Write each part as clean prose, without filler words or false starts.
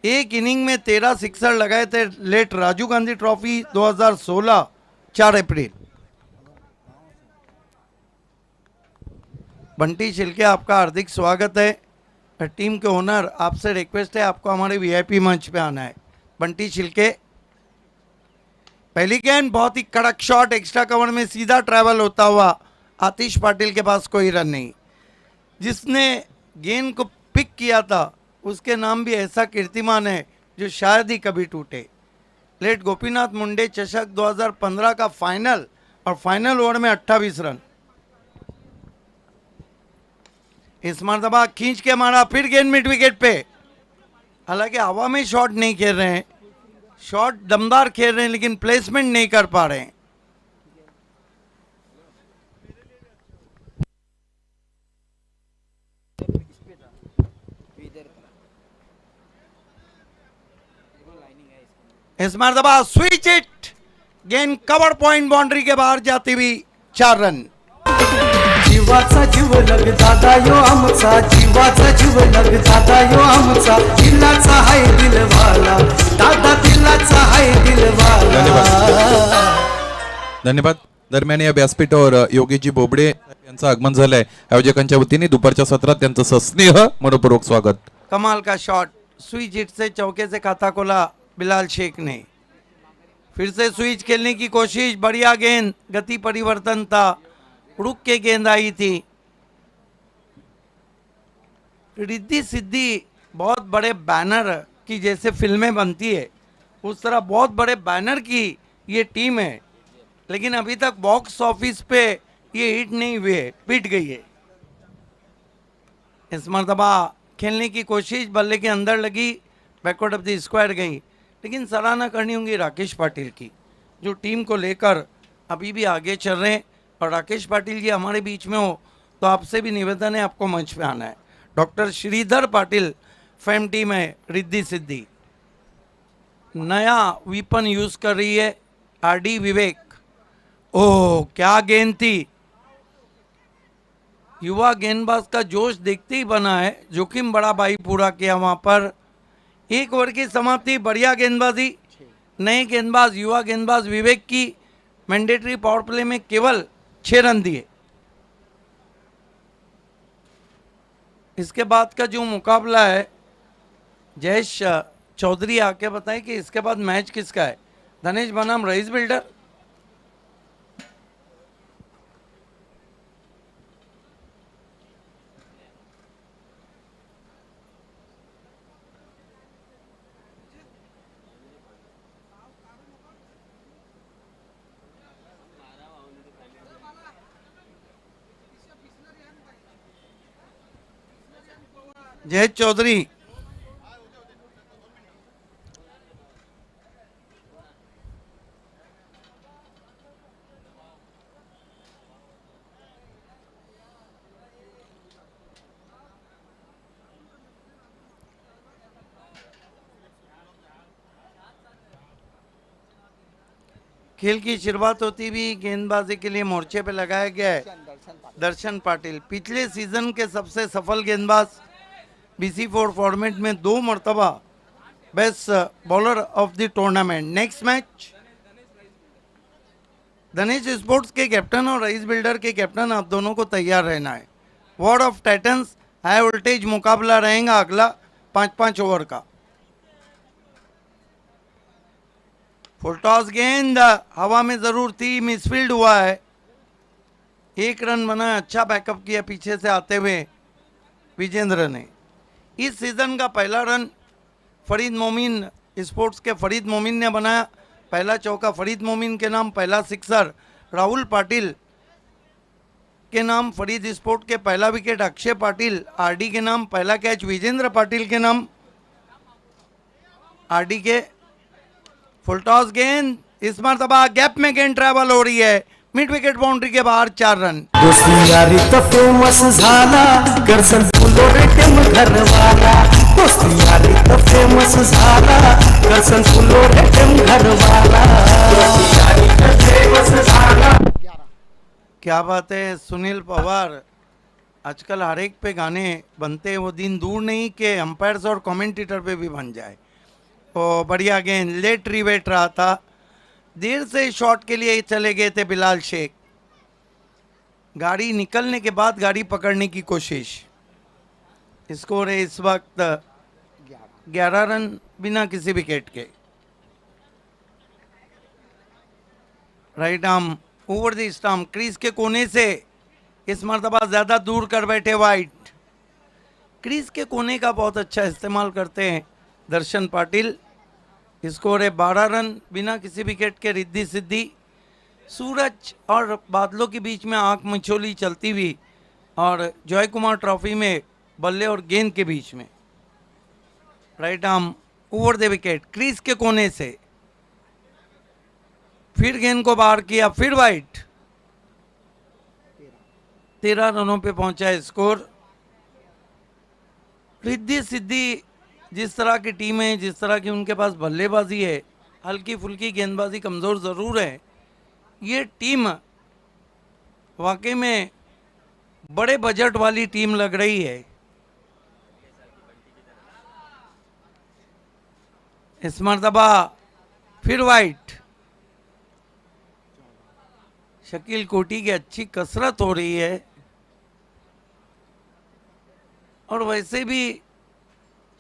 एक इनिंग में 13 सिक्सर लगाए थे। लेट राजीव गांधी ट्रॉफी 2016, 4 अप्रैल। बंटी छिलके, आपका हार्दिक स्वागत है। टीम के ओनर, आपसे रिक्वेस्ट है, आपको हमारे वीआईपी मंच पे आना है। बंटी छिलके, पहली गेंद बहुत ही कड़क शॉट, एक्स्ट्रा कवर में सीधा ट्रैवल होता हुआ। आतिश पाटिल के पास कोई रन नहीं। जिसने गेंद को पिक किया था उसके नाम भी ऐसा कीर्तिमान है जो शायद ही कभी टूटे। लेट गोपीनाथ मुंडे चषक 2015 का फाइनल, और फाइनल ओवर में 28 रन। इस मरतबा खींच के मारा, फिर गेंद मिड विकेट पे। हालांकि हवा में शॉट नहीं खेल रहे हैं, शॉट दमदार खेल रहे हैं, लेकिन प्लेसमेंट नहीं कर पा रहे हैं। इस मरतबा स्विच इट, गेंद कवर पॉइंट बाउंड्री के बाहर जाती हुई 4 रन। जीवाचा जीव लग दादा यो आमचा, जीवाचा जीव लग दादा यो आमचा, दिलाचा हाय दिलवाला, दादा दिलाचा हाय दिलवाला। धन्यवाद। दरम्यान या व्यासपीठावर योगीजी बोबडे यांचं आगमन झालंय। आयोजकांच्या वतीने दुपारच्या सत्रात त्यांचं सस्नेह मनपूर्वक स्वागत। कमाल का शॉट, स्विच हिट से चौके से खाता खोला बिलाल शेख ने। फिर से स्विच खेलने की कोशिश, बढ़िया गेंद, गति परिवर्तन था, रुक के गेंद आई थी। रिद्धि सिद्धि बहुत बड़े बैनर की जैसे फिल्में बनती है, उस तरह बहुत बड़े बैनर की ये टीम है, लेकिन अभी तक बॉक्स ऑफिस पे ये हिट नहीं हुए, पिट गई है। इस मरतबा खेलने की कोशिश, बल्ले के अंदर लगी, बैकवर्ड ऑफ द स्क्वायर गई। लेकिन सराहना करनी होगी राकेश पाटिल की, जो टीम को लेकर अभी भी आगे चल रहे हैं। और राकेश पाटिल जी हमारे बीच में हो तो आपसे भी निवेदन है, आपको मंच पे आना है। Doctor Shridhar Patil fame team है रिद्धि सिद्धि, नया वीपन यूज कर रही है आरडी विवेक। ओह क्या गेंद थी, युवा गेंदबाज का जोश देखते ही बना है। जोखिम बड़ा भाई पूरा किया वहां पर। 1 ओवर की समाप्ति, बढ़िया गेंदबाजी। नए गेंदबाज, युवा गेंदबाज विवेक की मैंडेटरी पावर प्ले में केवल 6 रन दिए। इसके बाद का जो मुकाबला है, जयेश चौधरी आके बताएं कि इसके बाद मैच किसका है। धनेश बनाम रईस बिल्डर। जयेश चौधरी, खेल की शुरुआत होती भी गेंदबाजी के लिए मोर्चे पे लगाया गया है दर्शन पाटिल। पिछले सीजन के सबसे सफल गेंदबाज, BC4 फॉर्मेट में 2 मरतबा best bowler of the tournament. Next match Dhanesh sports K captain और रईस बिल्डर के कैप्टन, आप दोनों को तैयार रहना है। War of titans high voltage मुकाबला रहेगा अगला 5-5 ओवर का। फुल टॉस गेंद हवा में जरूर थी, मिसफील्ड हुआ है। 1 रन बना, अच्छा बैकअप किया पीछे से आते हुए विजेंद्र ने। इस सीजन का पहला रन फरीद मोमिन स्पोर्ट्स के फरीद मोमिन ने बनाया। पहला चौका फरीद मोमिन के नाम, पहला सिक्सर राहुल पाटिल के नाम, फरीद स्पोर्ट के पहला विकेट अक्षय पाटिल आरडी के नाम, पहला कैच विजेंद्र पाटिल के नाम आरडी के। फुल टॉस गेंद, इस मरतबा गैप में गेंद ट्रैवल हो रही है, मिड विकेट बाउंड्री के बाहर 4 रन। दोस्ती यारी तो फेमस झाला, करसन फुलो रेटम घरवाला। दोस्ती यारी तो फेमस झाला, करसन फुलो रेटम घरवाला। दोस्ती यारी तो फेमस झाला। क्या बात है सुनील पवार, आजकल हर एक पे गाने बनते हैं, वो दिन दूर नहीं कि अंपायर्स और कमेंटेटर पे भी बन जाए। ओ बढ़िया गेंद, लेट रिवेट रहा था, देर से शॉट के लिए चले गए थे बिलाल शेख। गाड़ी निकलने के बाद गाड़ी पकड़ने की कोशिश। स्कोर है इस वक्त 11 रन बिना किसी विकेट के। Right arm over the stump, crease के कोने से इस मर्तबा ज्यादा दूर कर बैठे वाइट। क्रीज के कोने का बहुत अच्छा इस्तेमाल करते हैं दर्शन पाटिल। स्कोर है 12 रन बिना किसी विकेट के, रिद्धि सिद्धि। सूरज और बादलों के बीच में आंख मिचोली चलती हुई, और जय कुमार ट्रॉफी में बल्ले और गेंद के बीच में। Right arm over the wicket, crease के कोने से फिर गेंद को बाहर किया, फिर वाइट। 13 रनों पे पहुंचा है स्कोर। रिद्धि सिद्धि जिस तरह की टीम है, जिस तरह की उनके पास बल्लेबाजी है, हल्की फुल्की गेंदबाजी कमज़ोर ज़रूर है, ये टीम वाकई में बड़े बजट वाली टीम लग रही है। इस मर्तबा फिर वाइट। शकील कोटी की अच्छी कसरत हो रही है, और वैसे भी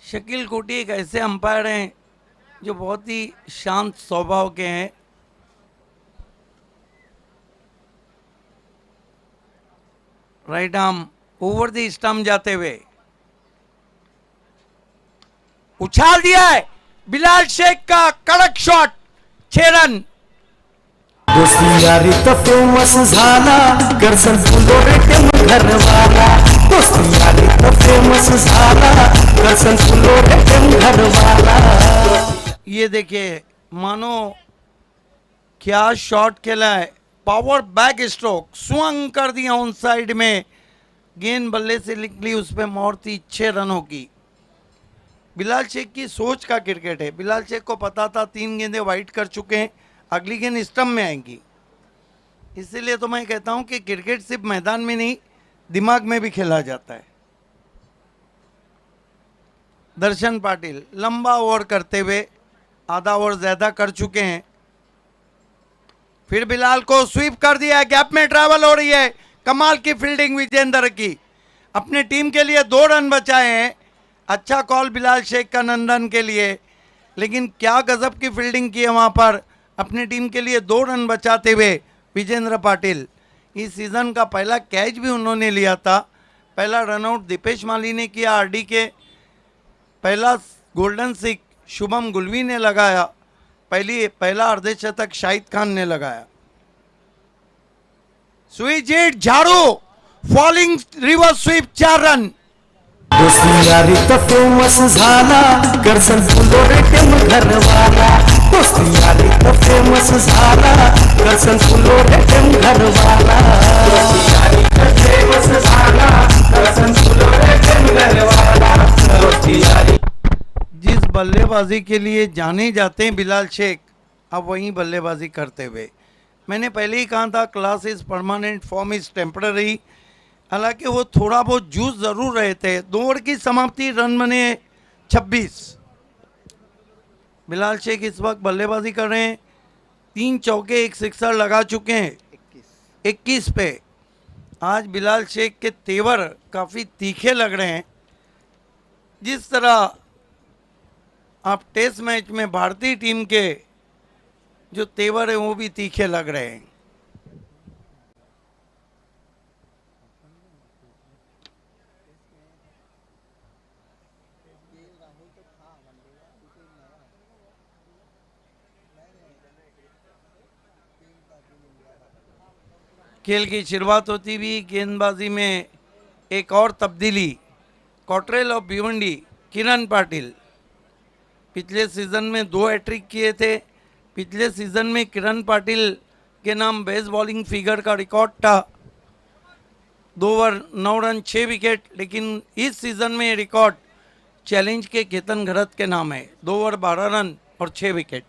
शकील कोटी एक ऐसे अंपायर हैं जो बहुत ही शांत स्वभाव के हैं। Right arm over the stump जाते हुए उछाल दिया है बिलाल शेख का कड़क शॉट, 6 रन। दोस्ती यारी तो फेमस झाला, करसन फुलो रे टेम घरवाला। दोस्ती यारी तो फेमस झाला, करसन फुलो रे टेम घरवाला। ये देखिए, मानो क्या शॉट खेला है, पावर बैक स्ट्रोक, स्वंग कर दिया उन साइड में, गेंद बल्ले से निकली, उस पर मोहर थी 6 रनों की। बिलाल शेख की सोच का क्रिकेट है। बिलाल शेख को पता था 3 गेंदें वाइट कर चुके हैं, अगली गेंद स्टंप में आएंगी। इसीलिए तो मैं कहता हूं कि क्रिकेट सिर्फ मैदान में नहीं, दिमाग में भी खेला जाता है। दर्शन पाटिल लंबा ओवर करते हुए आधा ओवर ज्यादा कर चुके हैं। फिर बिलाल को स्वीप कर दिया, गैप में ट्रैवल हो रही है। कमाल की फील्डिंग विजेंद्र की, अपनी टीम के लिए 2 रन बचाए हैं। अच्छा कॉल बिलाल शेख का नंदन के लिए, लेकिन क्या गजब की फील्डिंग की है वहां पर। अपनी टीम के लिए 2 रन बचाते हुए विजेंद्र पाटिल, इस सीजन का पहला कैच भी उन्होंने लिया था। पहला रनआउट दीपेश माली ने किया आरडी के, पहला गोल्डन सिक शुभम गुलवी ने लगाया, पहला अर्धशतक शाहिद खान ने लगाया। स्विच हिट, झाड़ू, फॉलिंग रिवर्स स्वीप, 4 रन। दोस्ती यारी तो फेमस झाला, करसन फुलो रे टेम घरवाला। दोस्ती यारी तो फेमस झाला, करसन फुलो रे टेम घरवाला। दोस्ती यारी तो फेमस झाला, करसन फुलो रे टेम घरवाला। दोस्ती यारी। जिस बल्लेबाजी के लिए जाने जाते हैं बिलाल शेख, अब वहीं बल्लेबाजी करते हुए। मैंने पहले ही कहा था, class is permanent, form is temporary. हालांकि वो थोड़ा बहुत जूस जरूर रहे थे। 2 ओवर की समाप्ति, रन बने 26। बिलाल शेख इस वक्त बल्लेबाजी कर रहे हैं, 3 चौके 1 सिक्सर लगा चुके हैं 21 पे। आज बिलाल शेख के तेवर काफ़ी तीखे लग रहे हैं। जिस तरह आप टेस्ट मैच में भारतीय टीम के जो तेवर है वो भी तीखे लग रहे हैं। खेल की शुरुआत होती हुई गेंदबाजी में एक और तब्दीली, कॉटरेल ऑफ भिवंडी किरण पाटिल। पिछले सीजन में 2 हैट्रिक किए थे। पिछले सीजन में किरण पाटिल के नाम बेस बॉलिंग फिगर का रिकॉर्ड था, 2 ओवर 9 रन 6 विकेट। लेकिन इस सीजन में रिकॉर्ड चैलेंज के केतन घरत के नाम है, 2 ओवर 12 रन और 6 विकेट।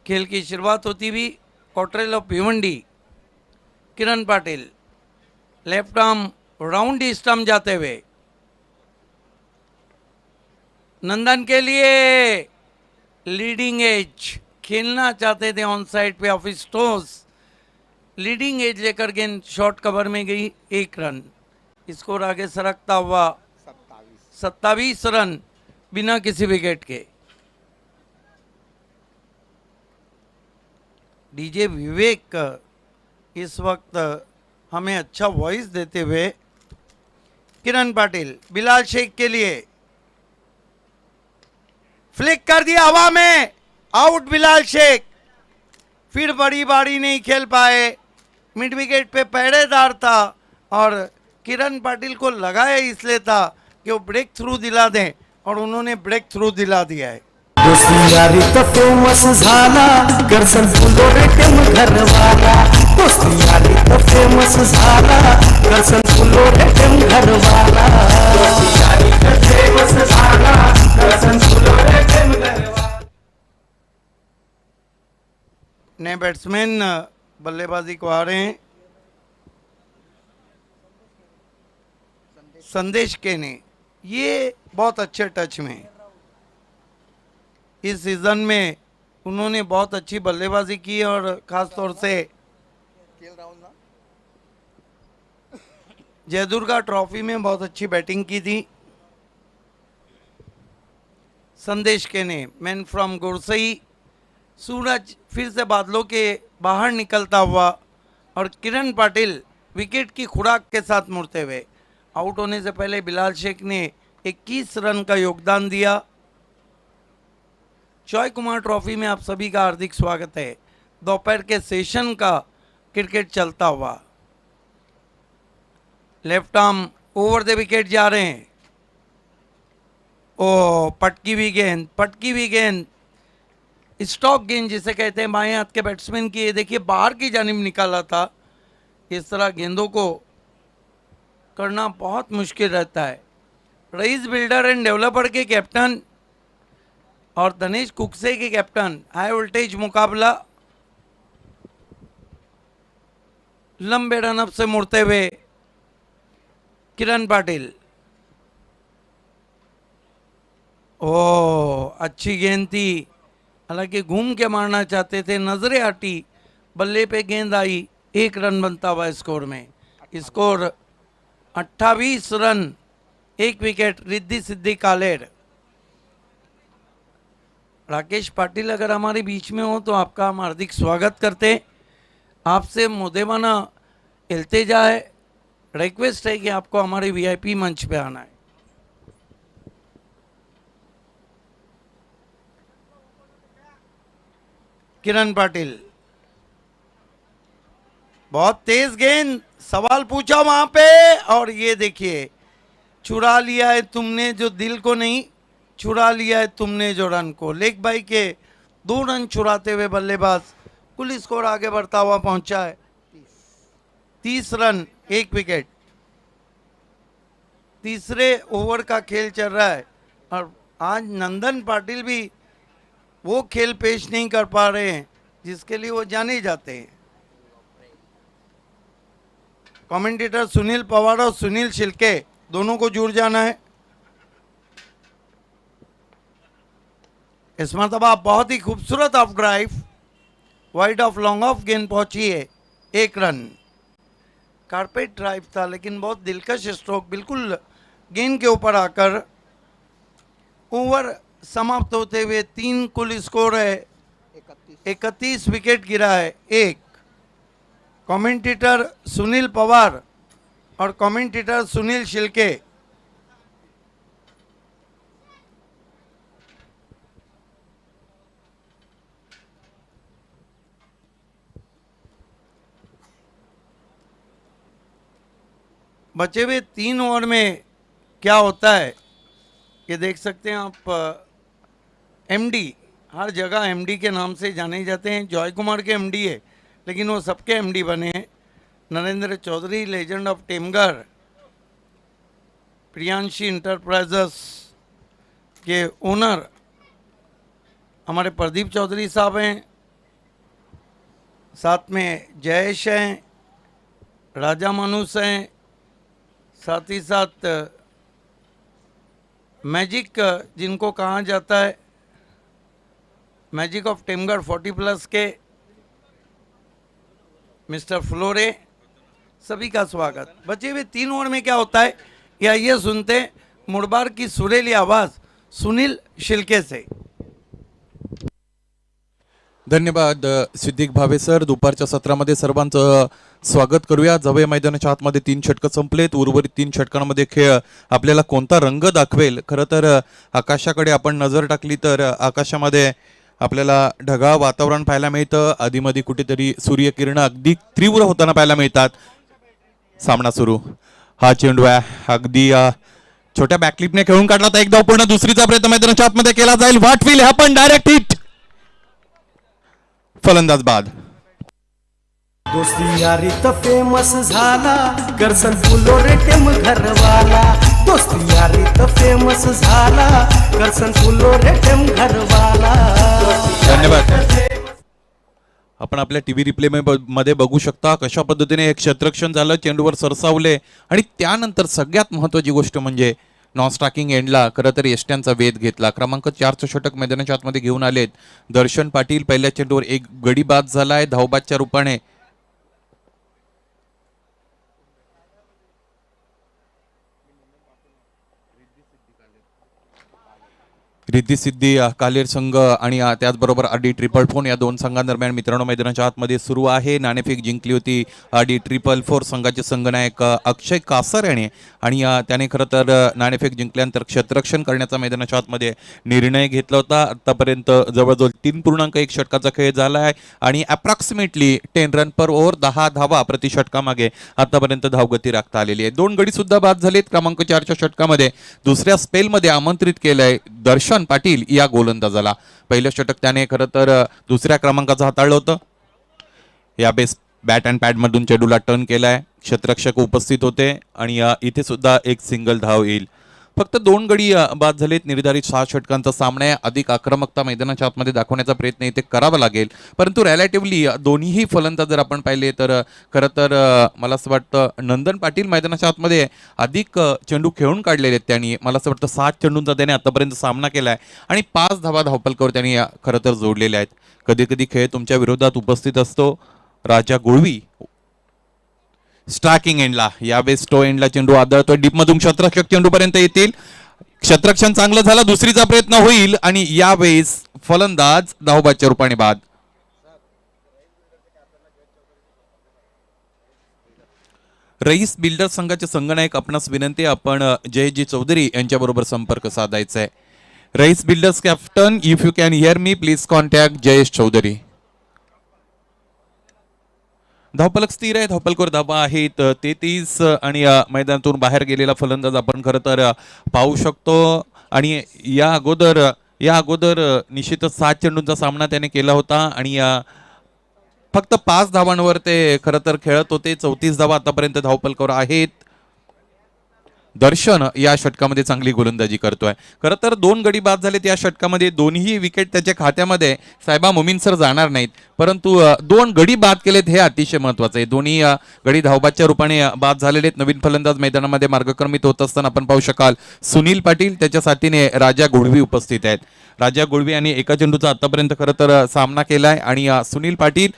खेल की शुरुआत होती हुई क्वार्टरल of Bhiwandi. Kiran Patil left arm round stump जाते हुए नंदन के लिए लीडिंग एज खेलना चाहते थे on side pay of stores, leading edge लेकर गेंद शॉर्ट कवर में गई, 1 रन। स्कोर आगे सरकता हुआ 27 रन बिना किसी विकेट के। डीजे विवेक इस वक्त हमें अच्छा वॉइस देते हुए किरण पाटिल बिलाल शेख के लिए फ्लिक कर दिया हवा में, आउट बिलाल शेख। फिर बड़ी बारी नहीं खेल पाए, मिड विकेट पे पहरेदार था और किरण पाटिल को लगाया इसलिए था कि वो ब्रेक थ्रू दिला दें और उन्होंने ब्रेक थ्रू दिला दिया है। दोस्ती यारी तो फेमस झाला करसन फुलो रे टेम घरवाला, दोस्ती यारी तो फेमस झाला करसन फुलो रे टेम घरवाला, दोस्ती यारी तो फेमस झाला करसन फुलो रे टेम घरवाला। नए बैट्समैन बल्लेबाजी को आ रहे हैं। संदेश के ने ये बहुत अच्छे टच में इस सीजन में उन्होंने बहुत अच्छी बल्लेबाजी की और खास तौर से जयदुर्गा ट्रॉफी में बहुत अच्छी बैटिंग की थी। संदेश के ने मैन फ्रॉम गुरसई। सूरज फिर से बादलों के बाहर निकलता हुआ और किरण पाटिल विकेट की खुराक के साथ मुड़ते हुए आउट होने से पहले बिलाल शेख ने 21 रन का योगदान दिया। जॉय कुमार ट्रॉफी में आप सभी का हार्दिक स्वागत है। दोपहर के सेशन का क्रिकेट चलता हुआ left arm over the wicket जा रहे हैं। ओ पटकी हुई गेंद स्टॉक गेंद जिसे कहते हैं बाएं हाथ के बैट्समैन की, ये देखिए बाहर की जानिब निकाला था। इस तरह गेंदों को करना बहुत मुश्किल रहता है। रईस builder and developer K captain और दिनेश कुकसे के कैप्टन, हाई वोल्टेज मुकाबला। लंबे रनअप से मुड़ते हुए किरण पाटिल, ओ अच्छी गेंद थी, हालांकि घूम के मारना चाहते थे, नजरें हटी, बल्ले पे गेंद आई, 1 रन बनता हुआ स्कोर में। Score 28 run, 1 wicket. Riddhi Siddhi कालेर। राकेश पाटिल अगर हमारे बीच में हो तो आपका हम हार्दिक स्वागत करते। आपसे मुदेवाना इल्तिजा है, रिक्वेस्ट है कि आपको हमारे वीआईपी मंच पे आना है। किरण पाटिल बहुत तेज गेंद, सवाल पूछा वहां पे और ये देखिए चुरा लिया है तुमने जो दिल को नहीं, चुरा लिया है तुमने जो रन को। लेग बाई के 2 रन चुराते हुए बल्लेबाज कुल स्कोर आगे बढ़ता हुआ पहुंचा है 30 रन, 1 विकेट। तीसरे ओवर का खेल चल रहा है और आज नंदन पाटिल भी वो खेल पेश नहीं कर पा रहे हैं जिसके लिए वो जाने जाते हैं। कमेंटेटर सुनील पवार और सुनील शिल्के दोनों को जुड़ जाना है। इस मरतबा बहुत ही खूबसूरत of drive, wide of long off गेंद पहुंची है, 1 रन। कारपेट ड्राइव था लेकिन बहुत दिलकश स्ट्रोक, बिल्कुल गेंद के ऊपर आकर। ओवर समाप्त होते हुए 3 कुल स्कोर है, 31 विकेट गिरा है, 1। कमेंटेटर सुनील पवार और कमेंटेटर सुनील शिल्के। बचे हुए 3 ओवर में क्या होता है ये देख सकते हैं आप। एमडी, हर जगह एमडी के नाम से जाने जाते हैं। जॉय कुमार के एमडी है लेकिन वो सबके एमडी बने हैं। Narendra Chaudhary legend of Temghar, Priyanshi enterprises के ओनर हमारे प्रदीप चौधरी साहब हैं। साथ में जयेश हैं, राजा मानुस हैं, साथ ही साथ मैजिक जिनको कहा जाता है, मैजिक ऑफ टिमगढ़ 40+ के मिस्टर फ्लोरे, सभी का स्वागत। बचे हुए 3 ओवर में क्या होता है, या ये सुनते हैं मुड़बार की सुरीली आवाज सुनील शिल्के से। धन्यवाद सिद्दीक भावे सर. दुपारच्या सत्रामध्ये सर्वांचं स्वागत करूया. जवळ मैदानाच्या आतमध्ये 3 षटकं संपलेत. उर्वरित 3 षटकांमध्ये खेळ आपल्याला कोणता रंग दाखवेल. खरं तर आकाशाकडे आपण नजर टाकली तर आकाशामध्ये आपल्याला ढगाळ वातावरण पाहायला मिळतं. आधीमध्ये कुठेतरी सूर्यकिरण अगदी तीव्र होताना पाहायला मिळतात. सामना सुरू. हा चेंडू आहे अगदी छोट्या बॅकलिपने खेळून काढला तर एक धाव पूर्ण. दुसरीचा प्रयत्न मैदानाच्या आतमध्ये केला जाईल. What will happen. Direct hit. फलंदाज बाद. दोस्ती यारी तर फेमस झाला करसन फुलो रे टेम घरवाला. दोस्ती यारी तर फेमस झाला करसन फुलो रे टेम घरवाला. धन्यवाद. आपण आपल्या टीव्ही रिप्ले मध्ये बघू शकता कशा पद्धतीने एक क्षेत्ररक्षण झालं, चेंडूवर सरसावले आणि त्यानंतर सगळ्यात महत्त्वाची गोष्ट म्हणजे नॉन स्ट्रायकिंग एंडला खरं तर यष्ट्यांचा वेध घेतला. क्रमांक 4चं षटक मैदानाच्या आतमध्ये घेऊन आलेत दर्शन पाटील. पहिल्या चेंडूवर एक गडी बाद झालाय धावबादच्या रूपाने. रिद्धी सिद्धी कालेर संघ आणि त्याचबरोबर आरडी ट्रिपल फोन या 2 संघांदरम्यान मित्रांनो मैदानाच्या आतमध्ये सुरू आहे. नाणेफेक जिंकली होती आरडी ट्रिपल 4 संघाचे संघनायक अक्षय कासर याने आणि त्याने खरं तर नाणेफेक जिंकल्यानंतर क्षेत्ररक्षण करण्याचा मैदानाच्या आतमध्ये निर्णय घेतला होता. आतापर्यंत जवळजवळ 3.1 षटकाचा खेळ झाला आहे आणि अप्रॉक्सिमेटली 10 रन पर ओव्हर 10 धावा प्रति षटकामागे आतापर्यंत धावगती राखता आलेली आहे. 2 गडी सुद्धा बाद झालेत. क्रमांक 4च्या षटकामध्ये दुसऱ्या स्पेलमध्ये आमंत्रित केलंय दर्शन पाटील या गोलंदाजाला. पहिलं षटक त्याने खरं तर दुसऱ्या क्रमांकाचं हाताळलं होतं. या बेस बॅट अँड पॅड मधून चेंडूला टर्न केलाय. क्षेत्ररक्षक उपस्थित होते आणि इथे सुद्धा एक सिंगल धाव येईल. फक्त 2 गडी बाद झालेत. निर्धारित 6 षटकांचा सामना आहे. अधिक आक्रमकता मैदानाच्या आतमध्ये दाखवण्याचा प्रयत्न इथे करावा लागेल. परंतु रिलेटिव्हली दोन्हीही फलंदाज जर आपण पाहिले तर खरं तर मला असं वाटतं नंदन पाटील मैदानाच्या आतमध्ये अधिक चेंडू खेळून काढलेले आहेत. त्यांनी मला असं वाटतं 7 चेंडूंचा त्याने आतापर्यंत सामना केला आहे आणि 5 धावा धावपलकावर त्यांनी खरं तर जोडलेल्या आहेत. कधी कधी खेळ तुमच्या विरोधात उपस्थित असतो. राजा गुळवी स्ट्रायकिंग एंडला. यावेळेस स्टो एंडला चेंडू आदळतोय. डीपमधून क्षेत्ररक्षक चेंडू पर्यंत येतील. क्षेत्ररक्षण चांगलं झालं. दुसरीचा प्रयत्न होईल आणि यावेळेस फलंदाज धावबादच्या रूपाने बाद. रईस बिल्डर संघाचे संघनायक आपणास विनंती, आपण जयजी चौधरी यांच्याबरोबर संपर्क साधायचा आहे. Raees builders captain, if you can hear me please contact Jayesh Chaudhary. धावपलक स्थिर आहे. धावपलकावर धावा आहेत 33 आणि मैदानातून बाहेर गेलेला फलंदाज आपण खरं तर पाहू शकतो. आणि या अगोदर निश्चितच 7 चेंडूंचा सामना त्याने केला होता आणि फक्त 5 धावांवर ते खरं तर खेळत होते. 34 धावा आतापर्यंत धावपलकावर आहेत. दर्शन या षटकामध्ये चांगली गोलंदाजी करतोय. खरं तर 2 गडी बाद झालेत या षटकामध्ये. दोन्ही विकेट त्याच्या खात्यामध्ये साहेबा मोमीन सर जाणार नाहीत, परंतु 2 गडी बाद केलेत हे अतिशय महत्वाचं आहे. दोन्ही गडी धावबादच्या रूपाने बाद झालेले आहेत. नवीन फलंदाज मैदानामध्ये मार्गक्रमित होत असताना आपण पाहू शकाल सुनील पाटील, त्याच्या साथीने राजा गुळवी उपस्थित आहेत. राजा गुळवी यांनी एका चेंडूचा आतापर्यंत खरं तर सामना केलाय आणि सुनील पाटील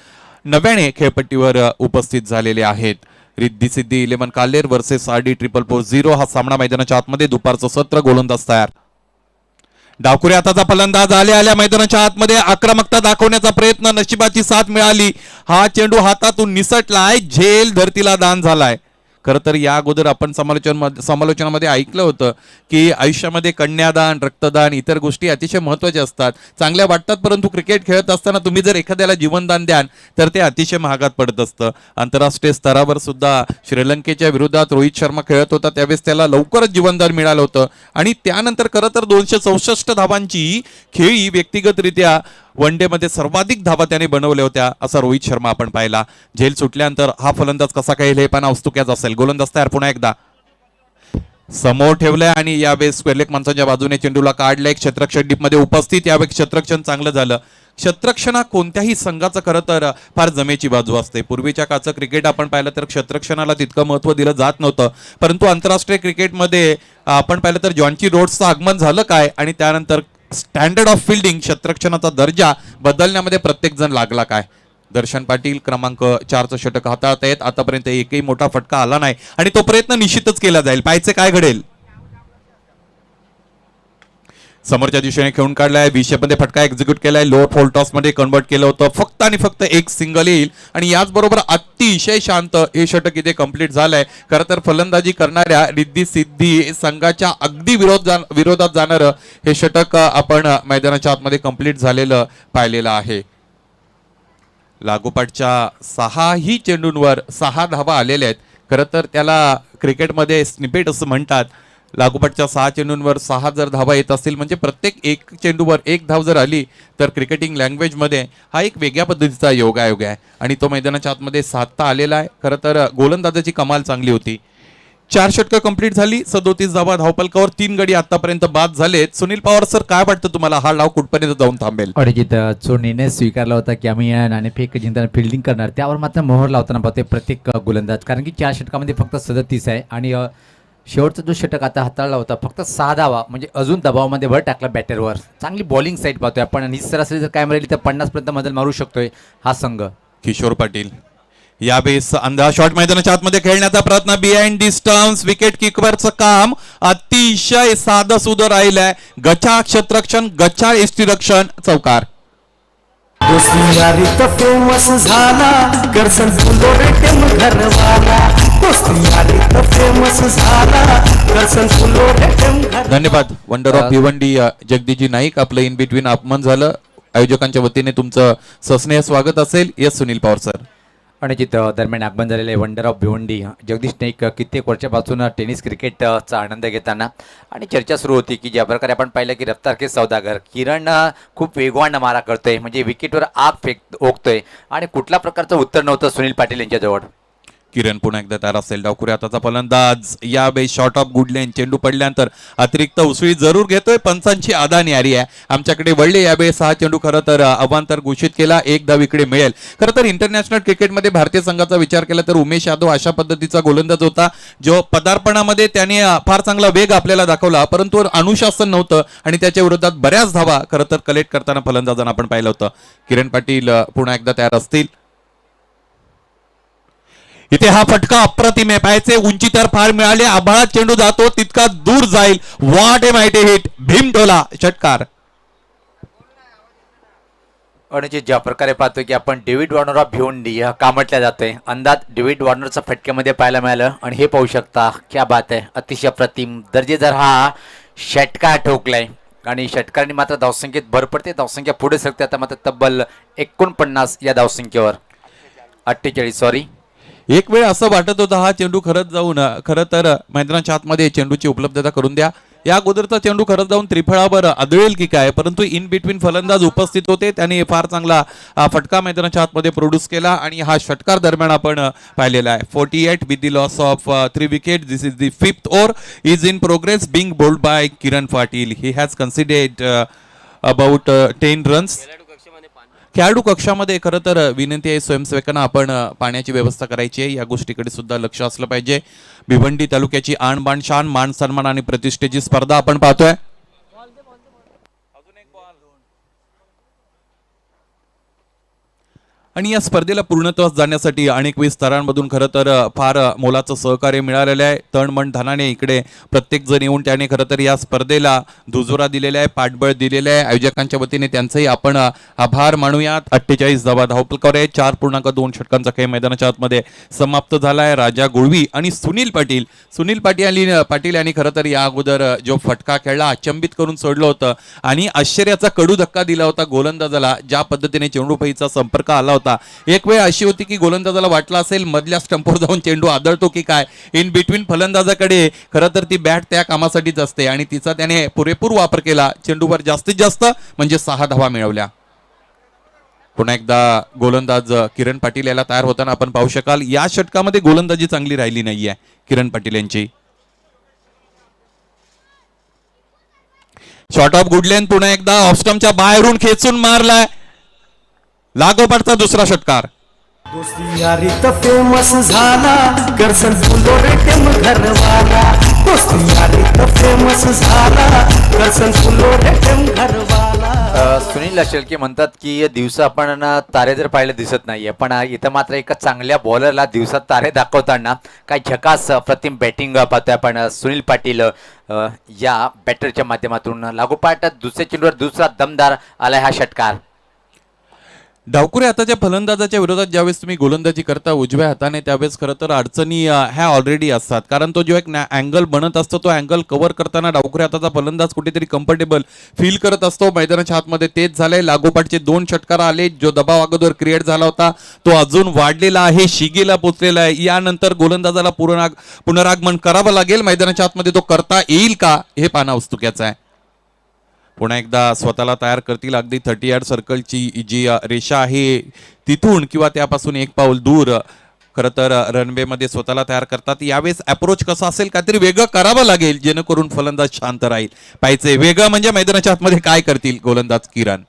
नव्याने खेळपट्टीवर उपस्थित झालेले आहेत. रिद्धी सिद्धी 11 कालेर वर्सेस आरडी 444 हा सामना मैदानाच्या आतमध्ये. दुपारचं सत्र. गोलंदाज तयार. डावकुरे हाताचा फलंदाज आल्या मैदानाच्या आतमध्ये आक्रमकता दाखवण्याचा प्रयत्न. नशिबाची साथ मिळाली. हा चेंडू हातातून निसटलाय. झेल धरतीला दान झालाय. खरं तर या अगोदर आपण समालोचनामध्ये ऐकलं होतं की आयुष्यामध्ये कन्यादान, रक्तदान, इतर गोष्टी अतिशय महत्त्वाच्या असतात, चांगल्या वाटतात, परंतु क्रिकेट खेळत असताना तुम्ही जर एखाद्याला जीवनदान द्याल तर ते अतिशय महागात पडत असतं. आंतरराष्ट्रीय स्तरावर सुद्धा श्रीलंकेच्या विरोधात रोहित शर्मा खेळत होता, त्यावेळेस त्याला लवकरच जीवनदान मिळालं होतं आणि त्यानंतर खरं तर 264 धावांची खेळी व्यक्तिगतरित्या वन डे मध्ये सर्वाधिक धावा त्याने बनवल्या होत्या असा रोहित शर्मा आपण पाहिला. झेल सुटल्यानंतर हा फलंदाज कसा काही हे पण औत्सुक्याच असेल. गोलंदाज तयार पुन्हा एकदा. समोर ठेवलंय आणि यावेळेस स्क्वेअर लेग माणसाच्या बाजूने चेंडूला काढलंय. क्षेत्ररक्षण डीप मध्ये उपस्थित. यावेळेस क्षेत्ररक्षण चांगलं झालं. क्षेत्ररक्षणा कोणत्याही संघाचं खरं तर फार जमेची बाजू असते. पूर्वीच्या काळचं क्रिकेट आपण पाहिलं तर क्षेत्ररक्षणाला तितकं महत्त्व दिलं जात नव्हतं, परंतु आंतरराष्ट्रीय क्रिकेटमध्ये आपण पाहिलं तर जॉनची रोड्सचं आगमन झालं काय आणि त्यानंतर स्टँडर्ड ऑफ फिल्डिंग क्षेत्ररक्षणाचा दर्जा बदलण्यामध्ये प्रत्येक जण लागला काय. दर्शन पाटील क्रमांक 4चं षटक हाताळत आहेत. आतापर्यंत एकही मोठा फटका आला नाही आणि तो प्रयत्न निश्चितच केला जाईल. पाहायचे काय घडेल. समोरच्या दिशेने खेळून काढलाय. 20 मध्ये फटका एक्झिक्यूट केलाय. लोअर फॉल टॉस मध्ये कन्वर्ट केलं होतं. फक्त आणि फक्त एक सिंगल येईल आणि याचबरोबर अतिशय शांत हे षटक इथे कंप्लीट झालंय. खरं तर फलंदाजी करणाऱ्या रिद्धी सिद्धी संघाच्या अगदी विरोधात जाणारं हे षटक आपण मैदानाच्या आतमध्ये कंप्लीट झालेलं पाहिलेलं आहे. लागोपाठच्या 6ही चेंडूंवर 6 धावा आलेल्या आहेत. खरं तर त्याला क्रिकेटमध्ये स्निपेट असं म्हणतात. लागोपाठच्या 6 चेंडूंवर 6 जर धावा येत असतील म्हणजे प्रत्येक एक चेंडूवर 1 धाव जर आली तर क्रिकेटिंग लँग्वेजमध्ये हा एक वेगळ्या पद्धतीचा योगायोग आहे आणि तो मैदानाच्या आतमध्ये साधता आलेला आहे. खरं तर गोलंदाजाची कमाल चांगली होती. 4 षटकं कंप्लीट झाली. 37 धावा धावपलकावर. 3 गडी आतापर्यंत बाद झालेत. सुनील पवार सर, काय वाटतं तुम्हाला हा डाव कुठपर्यंत जाऊन थांबेल. अडिजित जो निर्णय स्वीकारला होता की आम्ही या नाणेफेक जिंकताना फिल्डिंग करणार, त्यावर मात्र मोहर लावताना पाहतोय प्रत्येक गोलंदाज. कारण की 4 षटकामध्ये फक्त 37 आहे आणि शेवटचा जो षटक आता हाताळला होता फक्त 6 धावा, म्हणजे अजून दबावामध्ये भर टाकला बॅटरवर. चांगली बॉलिंग साईड पाहतोय आपण आणि सरासरी जर काय राहिली तर 50 पर्यंत मधल मारू शकतोय हा संघ. किशोर पाटील यावेळेस अंधा शॉट मैदानाच्या आतमध्ये खेळण्याचा प्रयत्न. बिहाइंड डिस्टन्स विकेट किकवरचं काम अतिशय साधं सुधं राहिलंय. गचा क्षेत्ररक्षण, गचा यष्टीरक्षण, चौकार. दोस्ती यारी तो फेमस झाला करसन फुलो रे टेम घरवाला. दोस्ती यारी तो फेमस झाला करसन फुलो रे टेम घर. धन्यवाद. वंडर ऑफ भिवंडी जगदीजी नाईक, आपलं इन बिटवीन अपमान झालं. आयोजकांच्या वतीने तुमचं सस्नेह स्वागत असेल. Yes Sunil Pawar sir. आणि जिथं दरम्यान आगमन झालेले वंडर ऑफ भिवंडी जगदीश नाईक कित्येक वर्षापासून टेनिस क्रिकेटचा आनंद घेताना आणि चर्चा सुरू होती की ज्या प्रकारे आपण पाहिलं की रफ्तार के सौदागर किरण खूप वेगवान मारा करतोय, म्हणजे विकेटवर आग ओकतोय आणि कुठल्या प्रकारचं उत्तर नव्हतं सुनील पाटील यांच्याजवळ. किरण पुन्हा एकदा तयार असेल. डावखुऱ्या हाताचा फलंदाज. यावेळी शॉर्ट ऑफ गुड लेन. चेंडू पडल्यानंतर अतिरिक्त उसळी जरूर घेतोय. पंचांची आदा न्यारी आहे आमच्याकडे वळले. यावेळी 6 चेंडू खरं तर अवांतर घोषित केला. 1 धाव इकडे मिळेल. खरं तर इंटरनॅशनल क्रिकेटमध्ये भारतीय संघाचा विचार केला तर उमेश यादव अशा पद्धतीचा गोलंदाज होता जो पदार्पणामध्ये त्याने फार चांगला वेग आपल्याला दाखवला, परंतु अनुशासन नव्हतं आणि त्याच्या विरोधात बऱ्याच धावा खरं तर कलेक्ट करताना फलंदाजांना आपण पाहिलं होतं. किरण पाटील पुन्हा एकदा तयार असतील. इथे हा फटका अप्रतिम आहे. पाहायचे उंची तर फार मिळाली. आभाळात चेंडू जातो तितका दूर जाईल. व्हॉट ए माहिती हिट. भीमटोला षटकार. आणि ज्या प्रकारे पाहतोय की आपण डेव्हिड वॉर्नर ऑफ भिवंडी का म्हटल्या जातोय, अंदाज डेव्हिड वॉर्नरचा फटक्यामध्ये पाहायला मिळालं आणि हे पाहू शकता क्या बात आहे. अतिशय अप्रतिम दर्जेदार हा षटकार ठोकलाय आणि षटकाराने मात्र धावसंख्येत भर पडते. धावसंख्या पुढे सरकते आता मात्र तब्बल 49 या धावसंख्येवर. 48 सॉरी. एक वेळ असं वाटत होतं हा चेंडू खरंच जाऊन खरं तर मैदानाच्या आतमध्ये चेंडूची उपलब्धता करून द्या. या अगोदरचा चेंडू खरंच जाऊन त्रिफळावर आदळेल की काय, परंतु इन बिटवीन फलंदाज उपस्थित होते. त्याने फार चांगला फटका मैदानाच्या आतमध्ये प्रोड्यूस केला आणि हा षटकार दरम्यान आपण पाहिलेला आहे. 48 with the loss of 3 wicket. This is the 5th over is in progress being bowled by Kiran Patil. He has considered about 10 runs. खेळाडू कक्षामध्ये खरं तर विनंती आहे स्वयंसेवकांना आपण पाण्याची व्यवस्था करायची आहे. या गोष्टीकडे सुद्धा लक्ष असलं पाहिजे. भिवंडी तालुक्याची आणबाण शान, मान सन्मान आणि प्रतिष्ठेची स्पर्धा आपण पाहतोय. आणि या स्पर्धेला पूर्णत्वास जाण्यासाठी अनेक स्तरांमधून खरं तर फार मोलाचं सहकार्य मिळालेलं आहे. तण मन धनाने इकडे प्रत्येक जण येऊन त्याने खरं तर या स्पर्धेला दुजोरा दिलेला आहे, पाठबळ दिलेलं आहे. आयोजकांच्या वतीने त्यांचंही आपण आभार मानूयात. 48 धावा धावपलकावर आहे. 4.2 षटकांचा खेळ मैदानाच्या आतमध्ये समाप्त झाला आहे. राजा गुळवी आणि सुनील पाटील यांनी खरं तर या अगोदर जो फटका खेळला अचंबित करून सोडलं होतं आणि आश्चर्याचा कडू धक्का दिला होता गोलंदाजाला. ज्या पद्धतीने चेंडूपैचा संपर्क आला होता, एक वेळ अशी होती की गोलंदाजाला वाटलं असेल मधल्या स्टंपवर जाऊन चेंडू आदळतो की काय. इन बिटवीन फलंदाजाकडे खरं तर ती बॅट त्या कामासाठीच असते आणि तिचा त्याने पुरेपूर वापर केला. चेंडूवर जास्तीत जास्त म्हणजे 6 धावा मिळवल्या. पुन्हा एकदा गोलंदाज किरण पाटील याला तयार होताना आपण पाहू शकाल. या षटकामध्ये गोलंदाजी चांगली राहिली नाहीये किरण पाटील यांची. शॉर्ट ऑफ गुडलेन पुन्हा एकदा ऑफस्टमच्या बाहेरून खेचून मारलाय, लागोपाठचा दुसरा षटकार. दोस्ती यारीत फेमस झाला करसन फुलोरे टेम घरवाला. दोस्ती यारीत फेमस झाला करसन फुलोरे टेम घरवाला. सुनील शेळके म्हणतात की दिवसा आपण तारे जर पाहिले दिसत नाहीये, पण इथं मात्र एका चांगल्या बॉलरला दिवसात तारे दाखवताना काय झकास अप्रतिम बॅटिंग पाहतोय आपण. सुनील पाटील या बॅटरच्या माध्यमातून लागोपाठ दुसऱ्या चेंडूवर दुसरा दमदार आलाय हा षटकार. डावकुरे हाताच्या फलंदाजाच्या विरोधात ज्यावेळेस तुम्ही गोलंदाजी करता उजव्या हाताने, त्यावेळेस खरं तर अडचणी ह्या ऑलरेडी असतात, कारण तो जो एक अँगल बनत असतो तो अँगल कव्हर करताना डावकुरे हाताचा फलंदाज कुठेतरी कम्फर्टेबल फील करत असतो मैदानाच्या आतमध्ये. तेच झालंय, लागोपाठचे 2 षटकार आले. जो दबाव अगोदर क्रिएट झाला होता तो अजून वाढलेला आहे, शिगेला पोचलेला आहे. यानंतर गोलंदाजाला पुनरागमन करावं लागेल मैदानाच्या आतमध्ये. तो करता येईल का हे पाहणं औत्सुक्याचं आहे. पुन्हा एकदा स्वतःला तयार करतील, अगदी 30 यार्ड सर्कलची जी रेषा आहे तिथून किंवा त्यापासून एक पाऊल दूर खरं तर रनवेमध्ये स्वतःला तयार करतात. यावेळेस अप्रोच कसा असेल, काहीतरी वेगळं करावं लागेल जेणेकरून फलंदाज शांत राहील. पाहिजे वेगळं म्हणजे मैदानाच्या आतमध्ये काय करतील गोलंदाज किरण.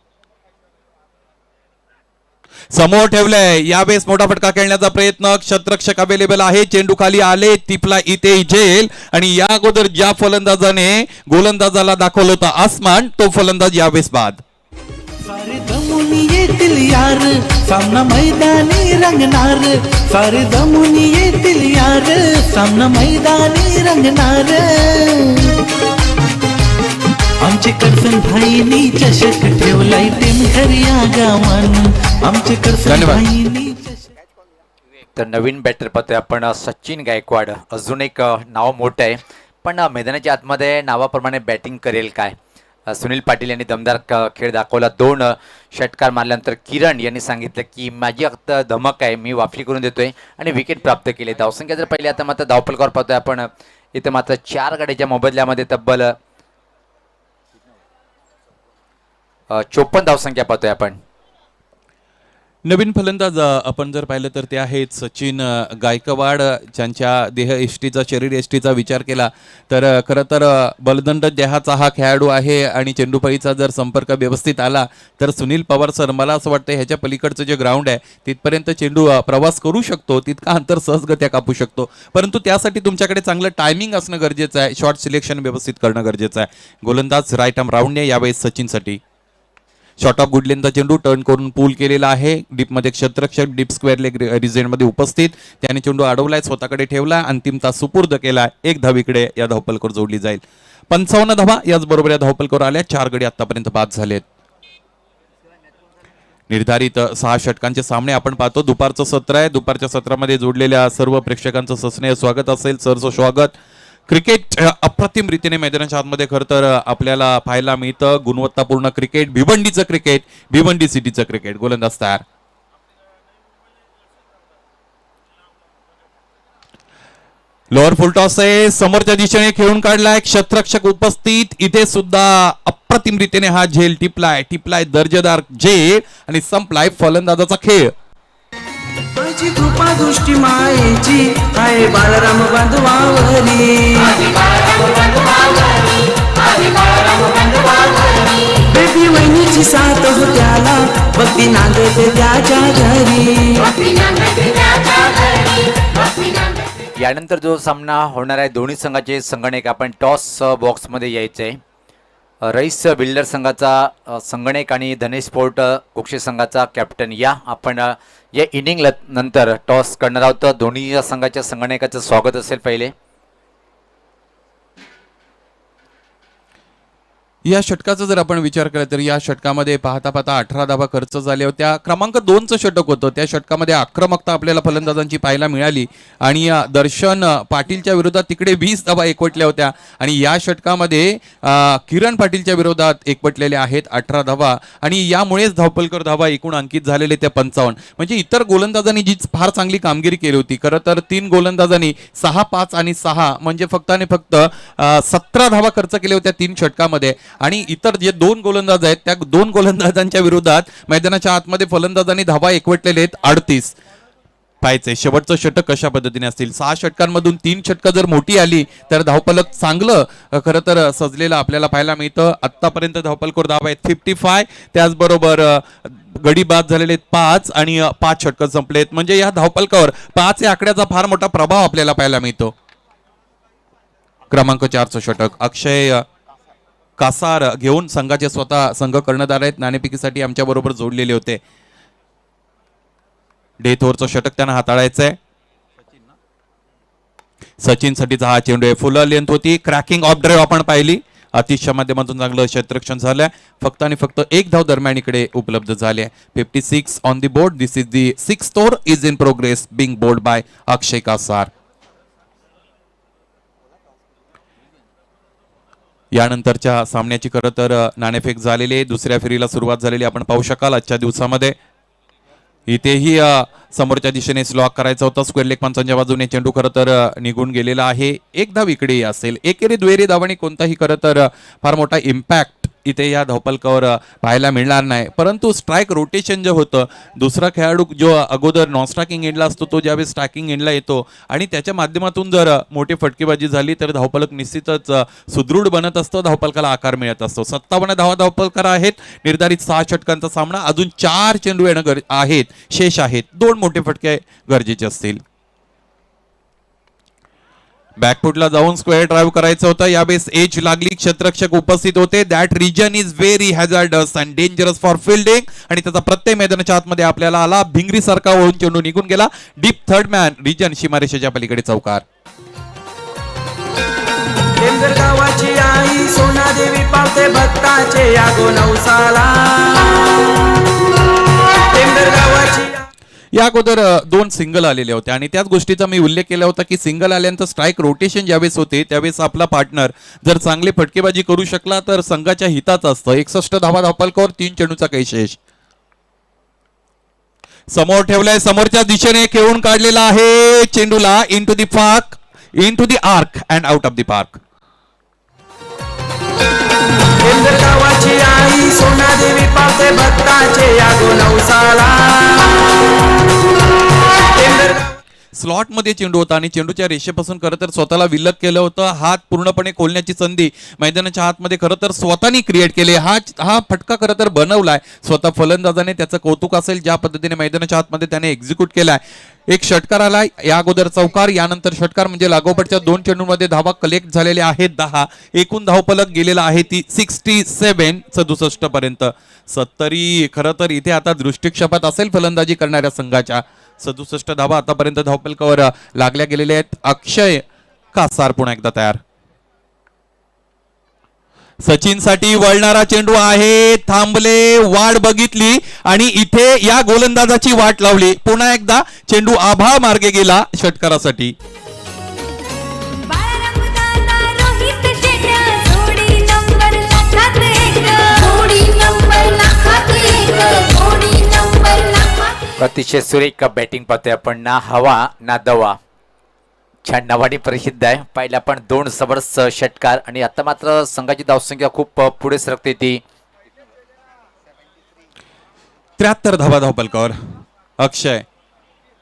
समोर ठेवलंय, यावेळेस मोठा फटका खेळण्याचा प्रयत्न, क्षेत्ररक्षक अवेलेबल आहे, चेंडू खाली आले, टिपला इथे झेल. आणि या अगोदर ज्या फलंदाजाने गोलंदाजाला दाखवलं होतं आसमान, तो फलंदाज यावेळेस बाद. सारे दमुनी येतील यार सामना मैदानी रंगणार. सारे दमुनी येतील यार सामना मैदानी रंगणार. आमचे करसन भाईनी चषक ठेवलाय टीम घरी आगावान. आमचे करसन भाईनी तर नवीन बॅटर पाहतोय आपण सचिन गायकवाड. अजून एक नाव मोठं आहे, पण मैदानाच्या आतमध्ये नावाप्रमाणे बॅटिंग करेल काय. सुनील पाटील यांनी दमदार खेळ दाखवला. 2 षटकार मारल्यानंतर किरण यांनी सांगितलं की माझी आता धमक आहे, मी वाफली करून देतोय आणि विकेट प्राप्त केले. धावसंख्या जर पहिले आता मात्र धावफलकावर पाहतोय आपण, इथं मात्र 4 गाड्याच्या मोबदल्यामध्ये तब्बल 54 धावसंख्या पाहतोय आपण. नवीन फलंदाज आपण जर पाहिलं तर ते आहेत सचिन गायकवाड. ज्यांच्या देह एष्टीचा, शरीर एष्टीचा विचार केला तर खरं तर बलदंड देहाचा हा खेळाडू आहे. आणि चेंडूपळीचा जर संपर्क व्यवस्थित आला तर सुनील पवार सर, मला असं वाटतं ह्याच्या पलीकडचं जे ग्राउंड आहे तिथपर्यंत चेंडू प्रवास करू शकतो, तितका अंतर सहजगत्या कापू शकतो. परंतु त्यासाठी तुमच्याकडे चांगलं टायमिंग असणं गरजेचं आहे, शॉट सिलेक्शन व्यवस्थित करणं गरजेचं आहे. गोलंदाज राईट आर्म राऊंडने यावेळेस सचिनसाठी. शॉर्ट ऑफ गुडलेनचा चेंडू टर्न करून पूल केलेला आहे. डीपमध्ये क्षेत्ररक्षक डीप स्क्वेअर लेग रिझनमध्ये उपस्थित, त्याने चेंडू अडवलाय, स्वतःकडे ठेवला, अंतिमता सुपूर्द केला. 1 धावीकडे या धावपलकर जोडली जाईल. 55 धावा याचबरोबर या धावपलकर आल्या. 4 गडी आतापर्यंत बाद झालेत. निर्धारित 6 षटकांचे सामने आपण पाहतो. दुपारचं सत्र आहे. दुपारच्या सत्रामध्ये जोडलेल्या सर्व प्रेक्षकांचं सस्नेह स्वागत असेल, सरचं स्वागत. क्रिकेट अप्रतिम रीतीने मैदानाच्या आतमध्ये खरं तर आपल्याला पाहायला मिळतं. गुणवत्तापूर्ण क्रिकेट, भिवंडीचं क्रिकेट, भिवंडी सिटीचं क्रिकेट. गोलंदाज तयार. लोअर फुलटॉस आहे, समोरच्या दिशेने खेळून काढलाय, क्षेत्ररक्षक उपस्थित. इथे सुद्धा अप्रतिम रीतीने हा झेल टिपलाय दर्जेदार झेल आणि संपलाय फलंदाजाचा खेळ. माझी कृपा दृष्टी मायेची आहे बाळराम बांधवावरी. बेबी वहिनीची साथ हो त्याला, भक्ती नांदते त्याच्या घरी. यानंतर जो सामना होणार आहे, दोन्ही संघाचे संगणक आपण टॉस बॉक्समध्ये यायचे. रईस बिल्डर संघाचा संगणक आणि धनेश स्पोर्ट कोक्षे संघाचा कॅप्टन या आपण या इनिंग नंतर टॉस करणार आहोत. दोन्ही संघाच्या संगणकाचं स्वागत असेल पहिले. या षटकाचा जर आपण विचार केला तर या षटकामध्ये पाहता 18 धावा खर्च झाल्या होत्या. क्रमांक 2चं षटक होतं, त्या षटकामध्ये आक्रमकता आपल्याला फलंदाजांची पाहायला मिळाली. आणि दर्शन पाटीलच्या विरोधात तिकडे 20 धावा एकवटल्या होत्या. आणि या षटकामध्ये किरण पाटीलच्या विरोधात एकवटलेल्या आहेत 18 धावा. आणि यामुळेच धावपलकर धावा एकूण अंकित झालेले त्या 55. म्हणजे इतर गोलंदाजांनी जी फार चांगली कामगिरी केली होती. खरं तर 3 गोलंदाजांनी 6, 5 आणि 6 म्हणजे फक्त 17 धावा खर्च केल्या होत्या 3 षटकामध्ये. आणि इतर जे 2 गोलंदाज आहेत त्या 2 गोलंदाजांच्या विरोधात मैदानाच्या आतमध्ये फलंदाजांनी धावा एकवटलेले आहेत 38. पाहायचंय शेवटचं षटक कशा पद्धतीने असतील. 6 षटकांमधून 3 षटकं जर मोठी आली तर धावफलक चांगलं खरं तर सजलेलं आपल्याला पाहायला मिळतं. आतापर्यंत धावफलकावर धावा आहेत 55. त्याचबरोबर गडी बाद झालेले 5 आणि 5 षटकं संपलेत. म्हणजे या धावफलकावर 5 या आकड्याचा फार मोठा प्रभाव आपल्याला पाहायला मिळतो. क्रमांक 4चं षटक अक्षय कासार घेऊन संघाचे स्वतः संघ कर्णधार आहेत. नाणेफेकीसाठी आमच्या बरोबर जोडलेले होते. डेथ ओव्हरचं षटक त्यांना हाताळायचंय. सचिन साठीचा हा चेंडू आहे. फुल लेंथ होती. क्रॅकिंग ऑफ ड्राईव्ह आपण पाहिली. अतिशय माध्यमातून चांगलं क्षेत्ररक्षण झालंय. फक्त आणि फक्त एक धाव दरम्यान इकडे उपलब्ध झाली आहे. 56 on the board. This is the 6th over is in progress being bowled by Akshay Kasar. यानंतरच्या सामन्याची खरं तर नाणेफेक झालेली आहे. दुसऱ्या फेरीला सुरुवात झालेली आपण पाहू शकाल आजच्या दिवसामध्ये. इथेही समोरच्या दिशेने स्लॉक करायचा होता. स्क्वेअर लेग पंचांच्या बाजूने चेंडू खरं तर निघून गेलेला आहे. एक धाव इकडे असेल. एकेरी दुहेरी धावाने कोणताही खरं तर फार मोठा इम्पॅक्ट इथे या धावफलकावर पाहायला मिळणार नाही. परंतु स्ट्राईक रोटेशन जे होतं, दुसरा खेळाडू जो अगोदर नॉन स्ट्रायकिंग एंडला असतो तो ज्यावेळेस स्ट्रायकिंग एंडला येतो आणि त्याच्या माध्यमातून जर मोठी फटकेबाजी झाली तर धावफलक निश्चितच सुदृढ बनत असतो. धावफलकाला आकार मिळत असतो. 57 धावा धावफलकार आहेत. निर्धारित 6 षटकांचा सामना. अजून 4 चेंडू येणं आहेत, शेष आहेत. 2 मोठे फटके गरजेचे असतील. बॅकफुटला जाऊन स्क्वेअर ड्राईव्ह करायचं होतं. यावेळेस एज लागली. क्षेत्ररक्षक उपस्थित होते. That reason is very hazardous and dangerous for fielding. आणि त्याचा प्रत्यय मैदानाच्या आतमध्ये आपल्याला आला. भिंगरी सारखा वळून चेंडू निघून गेला. डीप थर्ड मॅन रिजन सीमारेषेच्या पलीकडे चौकार. गावाची आई सोनादेवी पावते भक्ताचे यागो नवसाला. गावाची या अगोदर 2 सिंगल आलेले होते आणि त्याच गोष्टीचा मी उल्लेख केला होता की सिंगल आल्यानंतर स्ट्राईक रोटेशन ज्यावेळेस होते त्यावेळेस आपला पार्टनर जर चांगली फटकेबाजी करू शकला तर संघाच्या हिताचं असतं. 61 धावा धावफलकावर 3 चेंडूचा काही शेष. समोर ठेवलाय. समोरच्या दिशेने खेळून काढलेला आहे चेंडूला. Into the arc and out of the park. गावाची आई सोनादेवी पावते भक्ताचे यागो नवसाला. स्लॉट मध्ये चेंडू होता आणि चेंडूच्या रेषेपासून खरं तर स्वतःला विलग केलं होतं. हात पूर्णपणे खोलण्याची संधी मैदानाच्या आतमध्ये खरं तर स्वतःनी क्रिएट केली. हा फटका खरं तर बनवलाय स्वतः फलंदाजाने. त्याचं कौतुक असेल ज्या पद्धतीने मैदानाच्या आतमध्ये त्याने एक्झिक्यूट केलाय. एक षटकार आलाय. या अगोदर चौकार, यानंतर षटकार. म्हणजे लागोपाठच्या 2 चेंडूंमध्ये धावा कलेक्ट झालेल्या आहेत 10. एकूण धावफलक गेलेला आहे ती 67 पर्यंत. 70 खरं तर इथे आता दृष्टिक्षेपात असेल फलंदाजी करणाऱ्या संघाच्या. 67 धावा आतापर्यंत धावफलकावर लागल्या गेलेल्या आहेत. अक्षय कासार पुन्हा एकदा तयार. सचिन साठी वळणारा चेंडू आहे. थांबले, वाट बघितली आणि इथे या गोलंदाजाची वाट लावली. पुन्हा एकदा चेंडू आभाळ मार्गे गेला षटकारासाठी. अतिशय सुरेख बॅटिंग पाहतोय आपण. ना हवा ना दवा. छान नावाने प्रसिद्ध आहे. पहिल्या पण 2 जबरदस्त षटकार आणि आता मात्र संघाची धावसंख्या खूप पुढे सरकते ती. 73 धावा धावफलकावर. अक्षय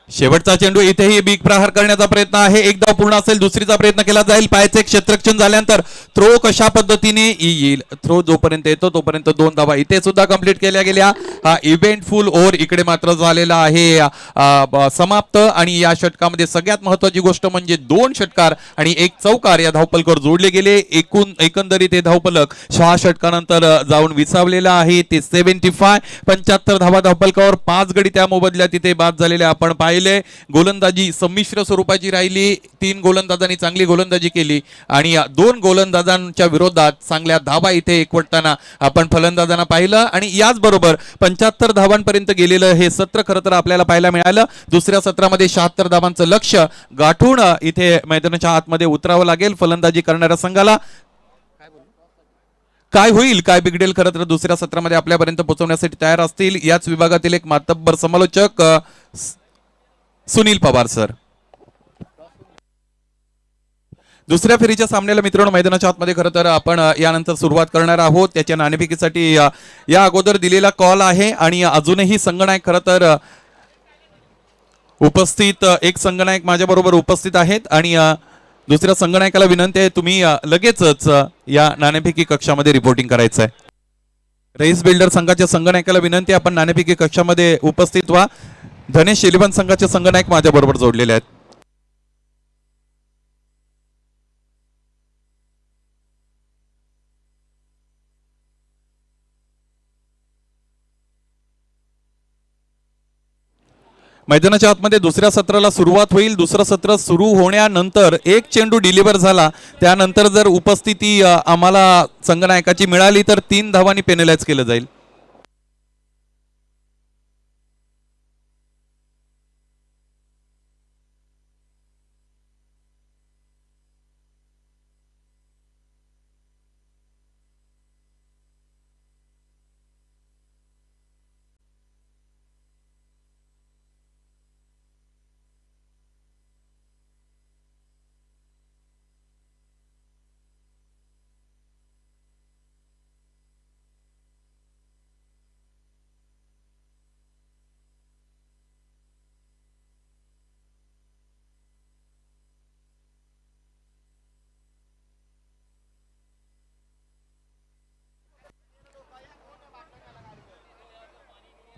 शेवटचा चेंडू. इथेही बिग प्रहार करण्याचा प्रयत्न आहे. एक धाव पूर्ण असेल, दुसरीचा प्रयत्न केला जाईल. पायाचे क्षेत्ररक्षण झाल्यानंतर थ्रो कशा पद्धतीने येईल. थ्रो जोपर्यंत येतो तोपर्यंत 2 धावा इथे सुद्धा कंप्लीट केल्या गेल्या. हा इव्हेंटफुल ओव्हर इकडे मात्र झालेला आहे समाप्त. आणि या षटकामध्ये सगळ्यात महत्वाची गोष्ट म्हणजे 2 षटकार आणि 1 चौकार या धावफलकावर जोडले गेले. एकंदरीत हे धावफलक 6 षटकानंतर जाऊन विसावलेला आहे. ते 75 धावा धावफलकावर. 5 गडी त्या मोबदल्यात तिथे बाद झालेले आपण पाहिले. गोलंदाजी संमिश्र स्वरूपाची राहिली. 3 गोलंदाजांनी चांगली गोलंदाजी केली आणि 2 गोलंदाजांच्या विरोधात चांगल्या धावा इथे एकवटताना आपण फलंदाजांना पाहिलं. आणि याचबरोबर 75 धावांपर्यंत गेलेलं हे सत्र खरं तर आपल्याला पाहायला मिळालं. दुसऱ्या सत्रामध्ये 76 धावांचं लक्ष्य गाठून इथे मैदानाच्या आतमध्ये उतरावं लागेल फलंदाजी करणाऱ्या संघाला. काय होईल, काय बिघडेल खरं तर दुसऱ्या सत्रामध्ये आपल्यापर्यंत पोहोचवण्यासाठी तयार असतील याच विभागातील एक मातब्बर समालोचक सुनील पवार सर. दुसऱ्या फेरीच्या सामन्याला मित्रांनो मैदानाच्या आतमध्ये खरं तर आपण यानंतर सुरुवात करणार आहोत. त्याच्या नाणेफेकीसाठी या अगोदर दिलेला कॉल आहे आणि अजूनही संघनायक खरं तर उपस्थित एक संगनायक माझ्याबरोबर उपस्थित आहेत आणि दुसऱ्या संगनायकाला विनंती आहे तुम्ही लगेचच या नाणेफेकी कक्षामध्ये रिपोर्टिंग करायचं आहे. रईस बिल्डर संघाच्या संगनायकाला विनंती आहे आपण नाणेफेकी कक्षामध्ये उपस्थित व्हा. धनेश इलेव्हन संघाचे संगनायक माझ्याबरोबर जोडलेले आहेत. मैदानाच्या आतमध्ये दुसऱ्या सत्राला सुरुवात होईल. दुसरं सत्र सुरू होण्यानंतर एक चेंडू डिलिव्हर झाला त्यानंतर जर उपस्थिती आम्हाला संगनायकाची मिळाली तर 3 धावांनी पेनलाइज केलं जाईल.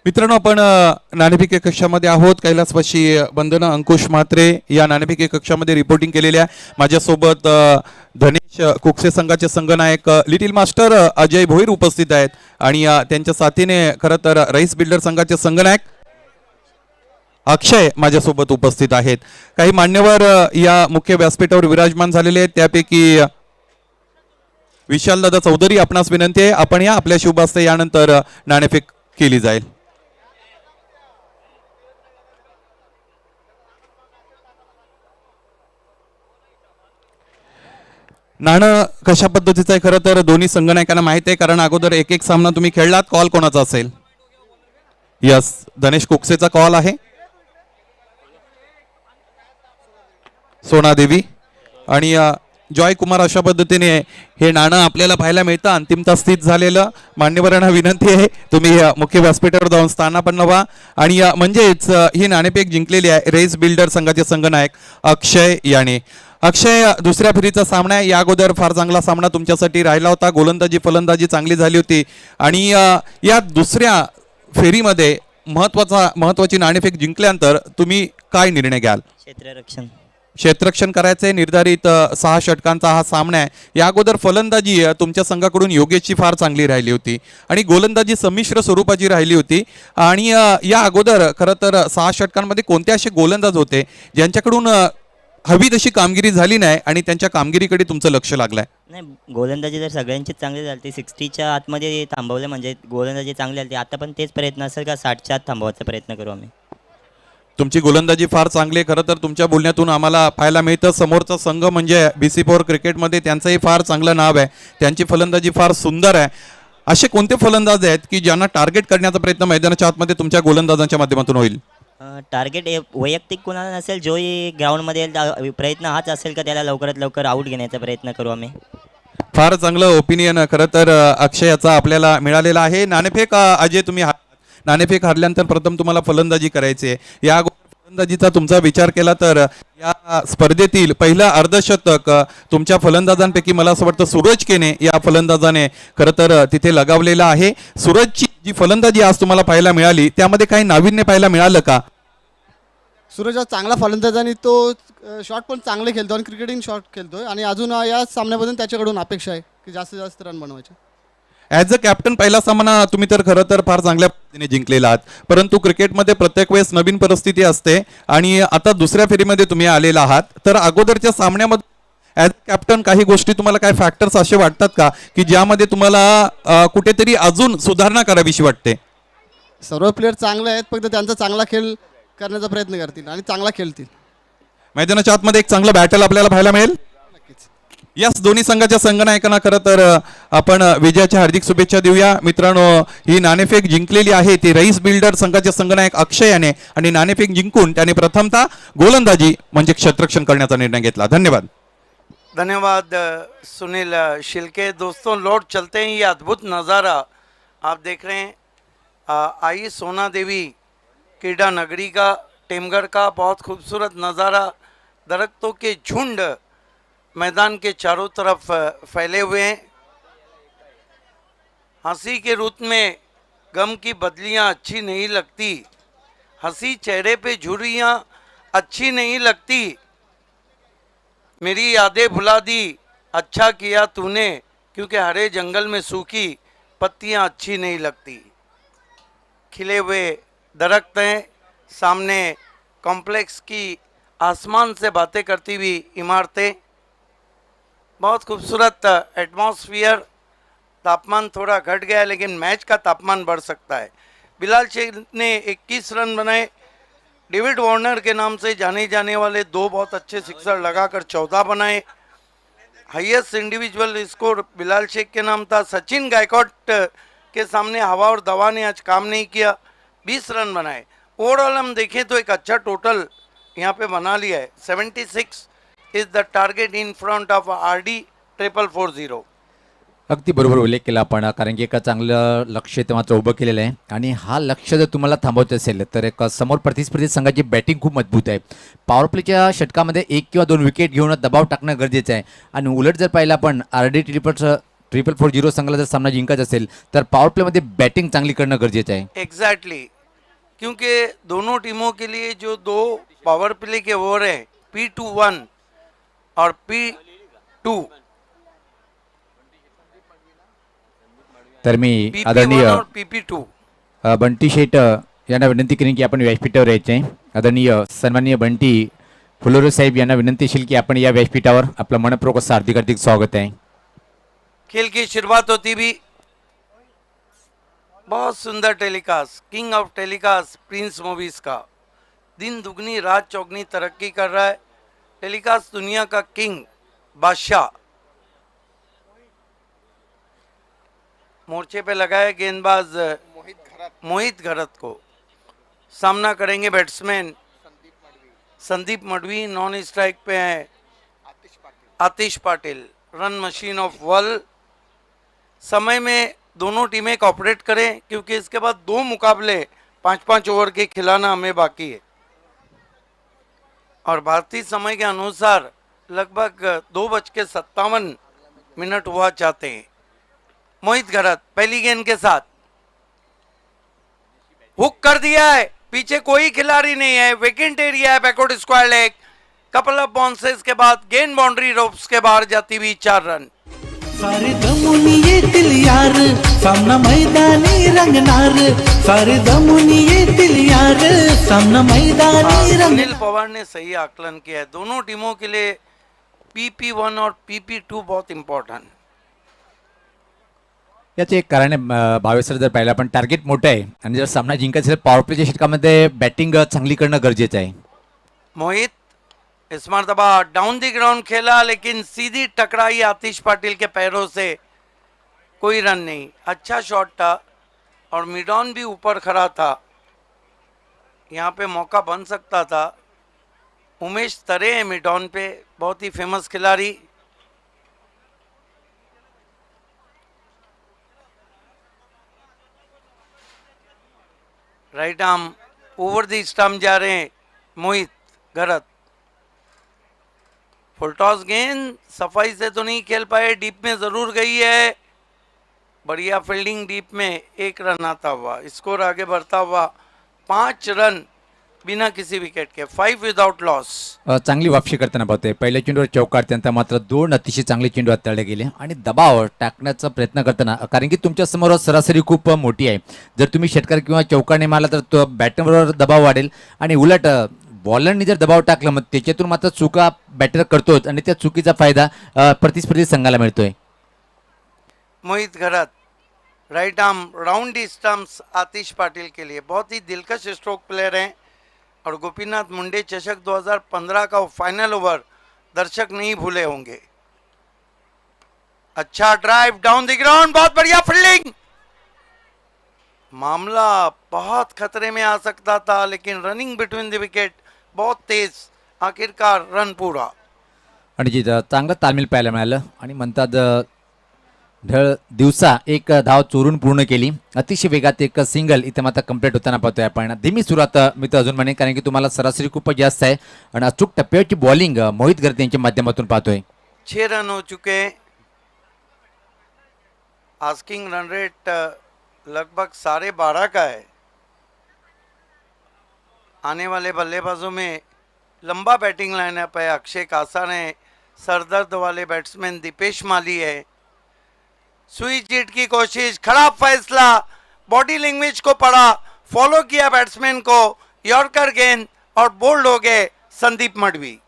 मित्रांनो आपण नाणेफेकी कक्षामध्ये आहोत. कैलासवासी बंधना अंकुश म्हात्रे या नाणेफेकी कक्षामध्ये रिपोर्टिंग केलेल्या माझ्यासोबत धनेश कुकसे संघाचे संघनायक लिटिल मास्टर अजय भोईर उपस्थित आहेत आणि त्यांच्या साथीने खरं तर रईस बिल्डर संघाचे संघनायक अक्षय माझ्यासोबत उपस्थित आहेत. काही मान्यवर या मुख्य व्यासपीठावर विराजमान झालेले आहेत. त्यापैकी विशालदादा चौधरी आपणास विनंती आहे आपण या आपल्या शुभ हस्ते यानंतर नाणेफेक केली जाईल. नाणं कशा पद्धतीचं आहे खरं तर दोन्ही संघनायकांना माहिती आहे कारण अगोदर एक एक सामना तुम्ही खेळलात. कॉल कोणाचा असेल? यस धनेश कुकसेचा कॉल आहे. सोनादेवी आणि जॉय कुमार अशा पद्धतीने हे नाणं आपल्याला पाहायला मिळतं. अंतिमता स्थित झालेलं. मान्यवरांना विनंती आहे तुम्ही मुख्य व्यासपीठावर जाऊन स्थानापन्न व्हा आणि म्हणजेच ही नाणेफेक जिंकलेली आहे रईस बिल्डर संघाचे संघनायक अक्षय याने. अक्षय दुसऱ्या फेरीचा सामना आहे. या अगोदर फार चांगला सामना तुमच्यासाठी राहिला होता. गोलंदाजी फलंदाजी चांगली झाली होती आणि या दुसऱ्या फेरीमध्ये महत्वाची नाणेफेक जिंकल्यानंतर तुम्ही काय निर्णय घ्याल? क्षेत्ररक्षण करायचे निर्धारित 6 षटकांचा हा सामना आहे. या अगोदर फलंदाजी तुमच्या संघाकडून योगेशची फार चांगली राहिली होती आणि गोलंदाजी संमिश्र स्वरूपाची राहिली होती आणि या अगोदर खरं तर 6 षटकांमध्ये कोणते असे गोलंदाज होते ज्यांच्याकडून हवी तशी कामगिरी झाली नाही आणि त्यांच्या कामगिरीकडे तुमचं लक्ष लागलंय? नाही, गोलंदाजी तर सगळ्यांचीच चांगली झाली. 60च्या आतमध्ये थांबवलं म्हणजे गोलंदाजी चांगली झाली. आता पण तेच प्रयत्न असेल का 60च्या आत थांबवायचा प्रयत्न करू आम्ही. तुमची गोलंदाजी फार चांगली आहे. खरं तर तुमच्या बोलण्यातून आम्हाला पाहायला मिळतं समोरचा संघ म्हणजे BC पॉवर क्रिकेटमध्ये त्यांचंही फार चांगलं नाव आहे. त्यांची फलंदाजी फार सुंदर आहे. असे कोणते फलंदाज आहेत की ज्यांना टार्गेट करण्याचा प्रयत्न मैदानाच्या आतमध्ये तुमच्या गोलंदाजांच्या माध्यमातून होईल? टार्गेट वैयक्तिक कोणाला नसेल, जोही ग्राउंडमध्ये येईल प्रयत्न हाच असेल का त्याला लवकरात लवकर आऊट घेण्याचा प्रयत्न करू आम्ही. फार चांगलं ओपिनियन खरं तर अक्षयाचा आपल्याला मिळालेला आहे. नाणेफेक अजय तुम्ही नाणेफेक हारल्यानंतर प्रथम तुम्हाला फलंदाजी करायची आहे. या फलंदाजीचा तुमचा विचार केला तर या स्पर्धेतील पहिलं अर्धशतक तुमच्या फलंदाजांपैकी मला असं वाटतं सूरज केने या फलंदाजाने खरं तर तिथे लगावलेला आहे. सूरजची जी फलंदाजी आज तुम्हाला पाहायला मिळाली त्यामध्ये काही नाविन्य पाहायला मिळालं का? सूरज हा चांगला फलंदाज आणि तो शॉट पण चांगले खेळतो आणि क्रिकेटिंग शॉट खेळतोय आणि अजून या सामन्यामधून त्याच्याकडून अपेक्षा आहे की जास्तीत जास्त रन बनवायचे. ॲज अ कॅप्टन पहिला सामना तुम्ही तर खरं तर फार चांगल्या पद्धतीने जिंकलेला आहात, परंतु क्रिकेटमध्ये प्रत्येक वेळेस नवीन परिस्थिती असते आणि आता दुसऱ्या फेरीमध्ये तुम्ही आलेला आहात. तर अगोदरच्या सामन्यामध्ये ॲज अ कॅप्टन काही गोष्टी तुम्हाला काय फॅक्टर्स असे वाटतात का की ज्यामध्ये तुम्हाला कुठेतरी अजून सुधारणा करावीशी वाटते? सर्व प्लेयर चांगले आहेत, फक्त त्यांचा चांगला खेळ करण्याचा प्रयत्न करतील आणि चांगला खेळतील. मैदानाच्या आतमध्ये एक चांगलं बॅटल आपल्याला पाहायला मिळेल. यस, दोन्ही संघाच्या संघनायकांना खरं तर आपण विजयाच्या हार्दिक शुभेच्छा देऊया. मित्रांनो, ही नाणेफेक जिंकलेली आहे ती रईस बिल्डर संघाचे संघनायक अक्षय याने आणि नाणेफेक जिंकून त्याने प्रथमतः गोलंदाजी म्हणजे क्षेत्ररक्षण करण्याचा निर्णय घेतला. धन्यवाद. धन्यवाद सुनील शिल्के. दोस्तों, लौट चलते हैं. ये अद्भुत नज़ारा आप देख रहे हैं आई सोना देवी क्रीडा नगरी का टेमगढ़ का बहुत खूबसूरत नज़ारा, दरख्तों के झुंड मैदान के चारों तरफ फैले हुए हैं। हंसी के रुत में गम की बदलियां अच्छी नहीं लगती, हंसी चेहरे पे झुर्रियां अच्छी नहीं लगती, मेरी यादें भुला दी अच्छा किया तूने, क्योंकि हरे जंगल में सूखी पत्तियां अच्छी नहीं लगती। खिले हुए दरख्त हैं, सामने कॉम्प्लेक्स की आसमान से बातें करती हुई इमारतें, बहुत खूबसूरत एटमॉस्फियर। तापमान थोड़ा घट गया है लेकिन मैच का तापमान बढ़ सकता है। बिलाल शेख ने 21 रन बनाए। डेविड वार्नर के नाम से जाने जाने वाले 2 बहुत अच्छे सिक्सर लगाकर 14 बनाए। Highest individual score Bilal Shaikh के नाम था। सचिन गायकवाड के सामने हवा और दवा ने आज काम नहीं किया, 20 रन बनाए। ओवरऑल हम देखें तो एक अच्छा टोटल यहाँ पे बना लिया है। 76 is the target in front of RD 440. अगदी बरोबर उल्लेख केला आपण, कारण की एक चांगलं लक्ष ते मात्र उभं केलेलं आहे आणि हा लक्ष जर तुम्हाला थांबवायचं असेल तर एक समोर प्रतिस्पर्धी संघाची बॅटिंग खूप मजबूत आहे. पॉवर प्लेच्या षटकामध्ये 1 किंवा 2 विकेट घेऊन दबाव टाकणं गरजेचं आहे. आणि उलट जर पाहिलं आपण RD 440 संघाला जर सामना जिंकायचा असेल तर पॉवर प्लेमध्ये बॅटिंग चांगली करणं गरजेचं आहे. एग्जैक्टली, क्योंकि दोनों टीमों के लिए जो 2 पावर प्ले के ओवर हैं, P21 और P2, तर मी PP1 आदरणीय और PP2, बंटी शेट यांना विनंती करेन की आपण व्यासपीठावर यायचे. आदरणीय सन्माननीय बंटी फुलोरे साहेब यांना विनंती असेल की आपण या व्यासपीठावर आपलं मनपूर्वक असं हार्दिक स्वागत आहे. खेल की शुरुआत होती भी बहुत सुंदर telecast, king of telecast Prince movies का। दिन दुगनी रात चौगनी तरक्की कर रहा है। टेलीकास्ट दुनिया का किंग, बादशाह। मोर्चे पे लगाए गेंदबाज मोहित घरत को। सामना करेंगे batsman Sandeep Madvi. Non strike पे हैं Atish Patil, run machine of world. समय में दोनों टीमें कॉपरेट करें क्योंकि इसके बाद 2 मुकाबले 5-5 ओवर के खिलाना हमें बाकी है। और भारतीय समय के अनुसार लगभग 2:57 हुआ चाहते हैं। मोहित घरत पहली गेंद के साथ हुक कर दिया है, पीछे कोई खिलाड़ी नहीं है, वेकेंट एरिया है, backward square leg. Couple of bounces के बाद गेंद बाउंड्री रोप्स के बाहर जाती हुई 4 रन। सारे दमुनी येतील यार, सामना मैदानी रंगणार. सारे दमुनी येतील यार, सामना मैदानी रंग. अनिल पवार ने सही आकलन किया है। दोनों टीमों के लिए PP1 और PP2 बहुत इम्पोर्टेंट। याचे एक कारण आहे भावेश सर, जर पाहिलं आपण टार्गेट मोठं आहे आणि जर सामना जिंकायचा असेल पॉवर प्लेच्या षटकामध्ये बॅटिंग चांगली करणं गरजेचं आहे. मोहित इस मरतबा डाउन द ग्राउंड खेला लेकिन सीधी टकराई आतिश पाटिल के पैरों से, कोई रन नहीं। अच्छा शॉट था और मिडॉन भी ऊपर खड़ा था, यहाँ पे मौका बन सकता था। उमेश तरे है मिडॉन पे, बहुत ही फेमस खिलाड़ी। Right arm over the stump जा रहे हैं मोहित घरत। फुल टॉस गेंद सफाई से तो नहीं खेल पाए, डीप में जरूर गई है। बढ़िया फील्डिंग, डीप में 1 रन आता हुआ, स्कोर आगे बढ़ता हुआ 5 रन बिना किसी विकेट के, 5 विदाउट लॉस। चांगली वापसी करताना पाहतोय. पहिल्या चेंडूवर चौकार, त्यानंतर मात्र 2 अतिशय चांगले चेंडू हाताळले गेले आणि दबाव टाकण्याचा प्रयत्न करताना, कारण की तुमच्या समोर सरासरी खूप मोठी आहे. जर तुम्ही षटकार किंवा चौकार नाही मारला तर तो बॅटरवर दबाव वाढेल आणि उलट बॉलरनी जर दबाव टाकला मग त्याच्यातून मात्र चुका बॅटर करतोच आणि त्या चुकीचा फायदा प्रतिस्पर्धी संघाला मिळतोय. Mohit Gharat right arm round stumps Atish Patil के लिए बहुत ही दिलकश स्ट्रोक प्लेयर हैं। और गोपीनाथ मुंडे चषक 2015 का फाइनल ओवर दर्शक नहीं भूले होंगे। अच्छा ड्राइव डाउन द ग्राउंड, बहुत बढ़िया फील्डिंग। मामला बहुत खतरे में आ सकता था लेकिन रनिंग बिटवीन द विकेट बहुत तेज, आखिरकार रन पूरा। आणि जिथं चांगलं तालमील पाहायला मिळालं आणि म्हणतात ढळ दिवसा एक धाव चोरून पूर्ण केली. अतिशय वेगात एक सिंगल इथे मात्र कंप्लीट होताना पाहतोय आपण. धीमी सुरुवात मी तर अजून म्हणेन, कारण की तुम्हाला सरासरी खूपच जास्त आहे आणि अचूक टप्प्यावरची बॉलिंग मोहित गर्दे यांच्या माध्यमातून पाहतोय. 6 रन हो चुके. आस्किंग रन रेट लगभग 12.5 का है. आने वाले बल्लेबाजों में लंबा बैटिंग लाइनअप है. अक्षय कासार है, सरदर्द वाले बैट्समैन दीपेश माली है. सुई चिट की कोशिश, खराब फैसला, बॉडी लैंग्वेज को पढ़ा, फॉलो किया बैट्समैन को, यॉर्कर गेंद और बोल्ड हो गए संदीप मडवी.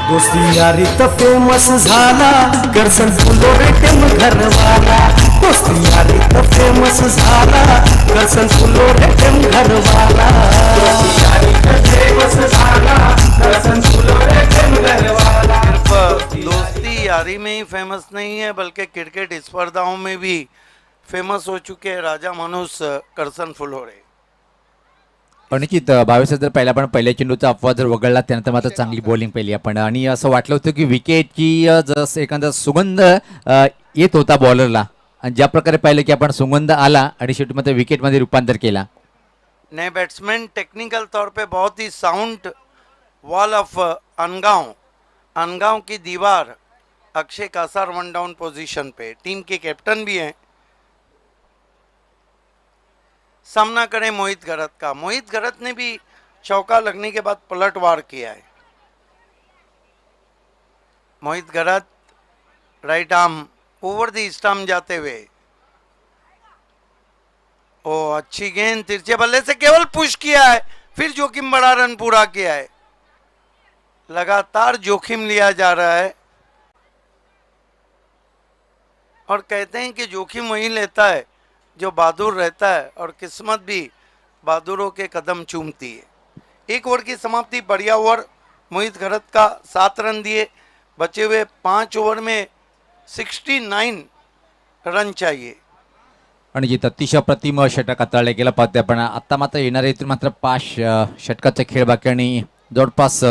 दोस्ती यारी तो फेमस झाला करसन फुलो रे टेम घरवाला. दोस्ती यारी तो फेमस झाला करसन फुलो रे टेम घरवाला. दोस्ती यारी तो फेमस झाला करसन फुलो रे टेम घरवाला. सिर्फ दोस्ती यारी में ही फेमस नहीं है, बल्कि क्रिकेट स्पर्धाओं में भी फेमस हो चुके हैं राजा माणूस करसन फुलोरे. निश्चित 22 जर पहिला पण पहिल्या चेंडूचा अपवाद जर वगळला त्यानंतर मात्र चांगली बॉलिंग पहिली आपण. आणि असं वाटलं होतं की विकेटची जसं एखादा सुगंध येत होता बॉलरला, आणि ज्या प्रकारे पाहिलं की आपण सुगंध आला आणि शेवटी मात्र विकेटमध्ये रूपांतर केला. नए बैट्समैन टेक्निकल तौर पे बहुत ही साउंड वॉल ऑफ अनगांव की दीवार अक्षय कासार वन डाउन पोजीशन पे. टीम के कैप्टन भी हैं. सामना करें मोहित घरत का. मोहित घरत ने भी चौका लगने के बाद पलटवार किया है. Mohit Gharat right arm over the stump जाते हुए. ओ अच्छी गेंद तिरछे बल्ले से केवल पुश किया है, फिर जोखिम बड़ा रन पूरा किया है. लगातार जोखिम लिया जा रहा है और कहते हैं कि जोखिम वही लेता है जो बहादुर रहता है, और किस्मत भी बहादुरों के कदम चूमती है. 1 ओवर की समाप्ति. बढ़िया ओवर मोहित घरत का. 7 रन दिए. बचे हुए 5 ओवर में 69 रन चाहिए. आणि जिथं अतिशय अप्रतिम षटक हाताळले गेलं पाहतोय आपण. आता मात्र येणाऱ्या इथून मात्र 5 षटकाचा खेळ बाकी आणि जवळपास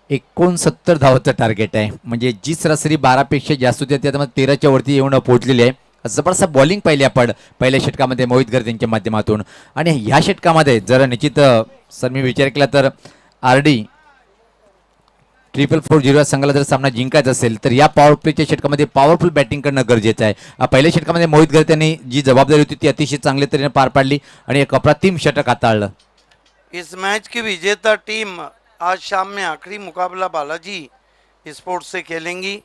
69 धावाचं टार्गेट आहे. म्हणजे जी सरासरी 12 पेक्षा जास्त होती ती आता मात्र 13च्या वरती येऊन पोहोचलेली आहे. जबरदस्त बॉलिंग पाहिली आपण पहिल्या षटकामध्ये मोहित गर्दे यांच्या माध्यमातून. आणि ह्या षटकामध्ये जर निश्चित सर मी विचार केला तर RD 440 या संघाला जर सामना जिंकायचा असेल तर या पॉवर प्लेच्या षटकामध्ये पॉवरफुल बॅटिंग करणं गरजेचं आहे. पहिल्या षटकामध्ये मोहित गर्दे यांनी जी जबाबदारी होती ती अतिशय चांगल्या तऱ्हेने पार पाडली आणि एक अप्रतिम षटक हाताळलं. इस मैच की विजेता टीम आज शाम में आखिरी मुकाबला बालाजी स्पोर्ट्स से खेलेंगी.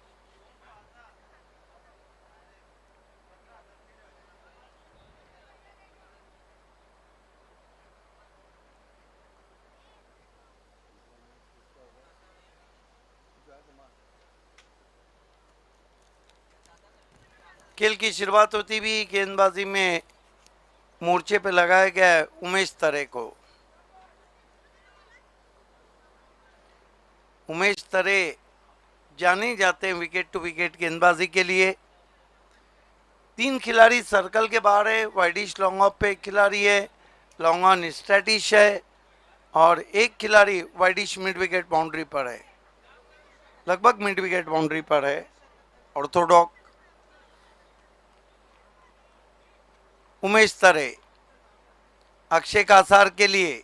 खेल की शुरुआत होती भी गेंदबाजी में मोर्चे पे लगाया गया है उमेश तरे को. उमेश तरे जाने जाते हैं विकेट टू विकेट गेंदबाजी के लिए. 3 खिलाड़ी सर्कल के बाहर है. वाइडिश लॉन्ग ऑफ पे एक खिलाड़ी है, लॉन्ग ऑन स्टैटिश है, और एक खिलाड़ी वाइडिश मिड विकेट बाउंड्री पर है, लगभग मिड विकेट बाउंड्री पर है. ऑर्थोडॉक्स उमेश तरे अक्षय कासार के लिए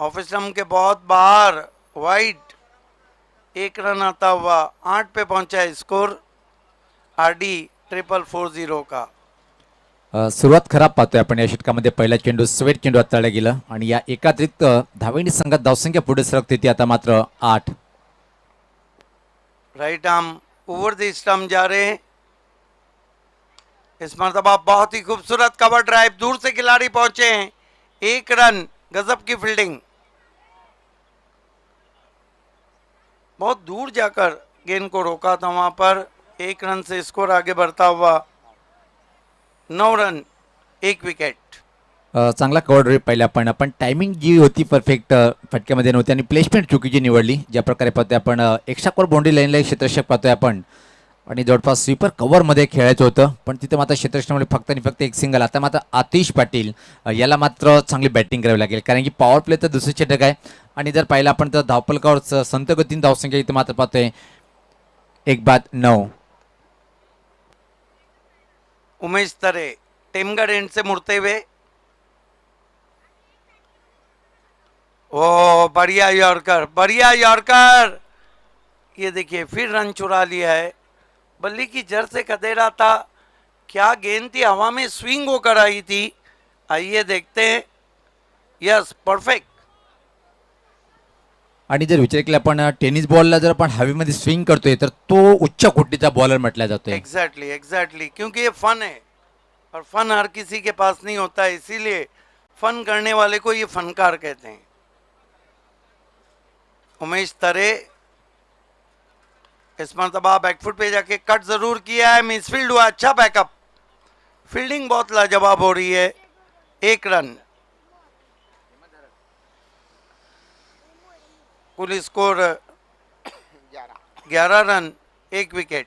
ऑफ स्टंप के बहुत बाहर वाइड. 1 रन आता हुआ 8 पे पहुंचा है स्कोर RD 440 का. सुरुवात खराब पाहतोय आपण या षटकामध्ये. पहिला चेंडू स्वेट चेंडू हाताळला गेला आणि या एकातिरिक्त धावेंनी संघात धावसंख्या पुढे सरकते ती आता मात्र 8. Right arm over the stump जा रहे हैं. इस मरतबा बहुत ही खूबसूरत कवर ड्राइव. दूर से खिलाड़ी पहुंचे हैं. 1 रन. गजब की फील्डिंग. बहुत दूर जाकर गेंद को रोका था वहां पर. 1 रन से स्कोर आगे बढ़ता हुआ 9 रन 1 विकेट. चांगला कव्हर ड्राईव्ह पाहिला आपण टायमिंग जी होती परफेक्ट फटक्यामध्ये नव्हती आणि प्लेसमेंट चुकीची निवडली. ज्या प्रकारे पाहतोय आपण एक्स्ट्रा कोर बाउंड्री लाईनला एक क्षेत्ररक्षक पाहतोय आपण आणि जवळपास स्वीपर कव्हरमध्ये खेळायचं होतं, पण तिथे मात्र क्षेत्ररक्षणामुळे फक्त आणि फक्त एक सिंगल. आता मात्र आतिश पाटील याला मात्र चांगली बॅटिंग करावी लागेल, कारण की पॉवर प्ले तर दुसरे षटक आहे आणि जर पाहिलं आपण तर धावपलकावर संत गतीने धावसंख्या इथे मात्र पाहतोय 1-9. उमेश तरे टेमगढ़ एंड से मुड़ते हुए, ओ बढ़िया यॉर्कर, बढ़िया यॉर्कर। ये देखिए फिर रन चुरा लिया है, बल्ली की जड़ से कदेरा था, क्या गेंद थी, हवा में स्विंग होकर आई थी। आइए देखते हैं। Yes, perfect. आणि जर विचार केला आपण टेनिस बॉलला जर आपण हवेमध्ये स्विंग करतोय तर तो उच्च कोटीचा बॉलर म्हटला जातोय. एग्जैक्टली एग्जैक्टली, क्योंकि ये फन है और फन हर किसी के पास नहीं होता है, इसीलिए फन करने वाले को ये फनकार कहते हैं। उमेश तरे इस मरतबा बैकफुट पे जाके कट जरूर किया है, मिसफील्ड हुआ, अच्छा बैकअप, फील्डिंग बहुत लाजवाब हो रही है। 1 रन, कुल स्कोर 11 रन, 1 विकेट।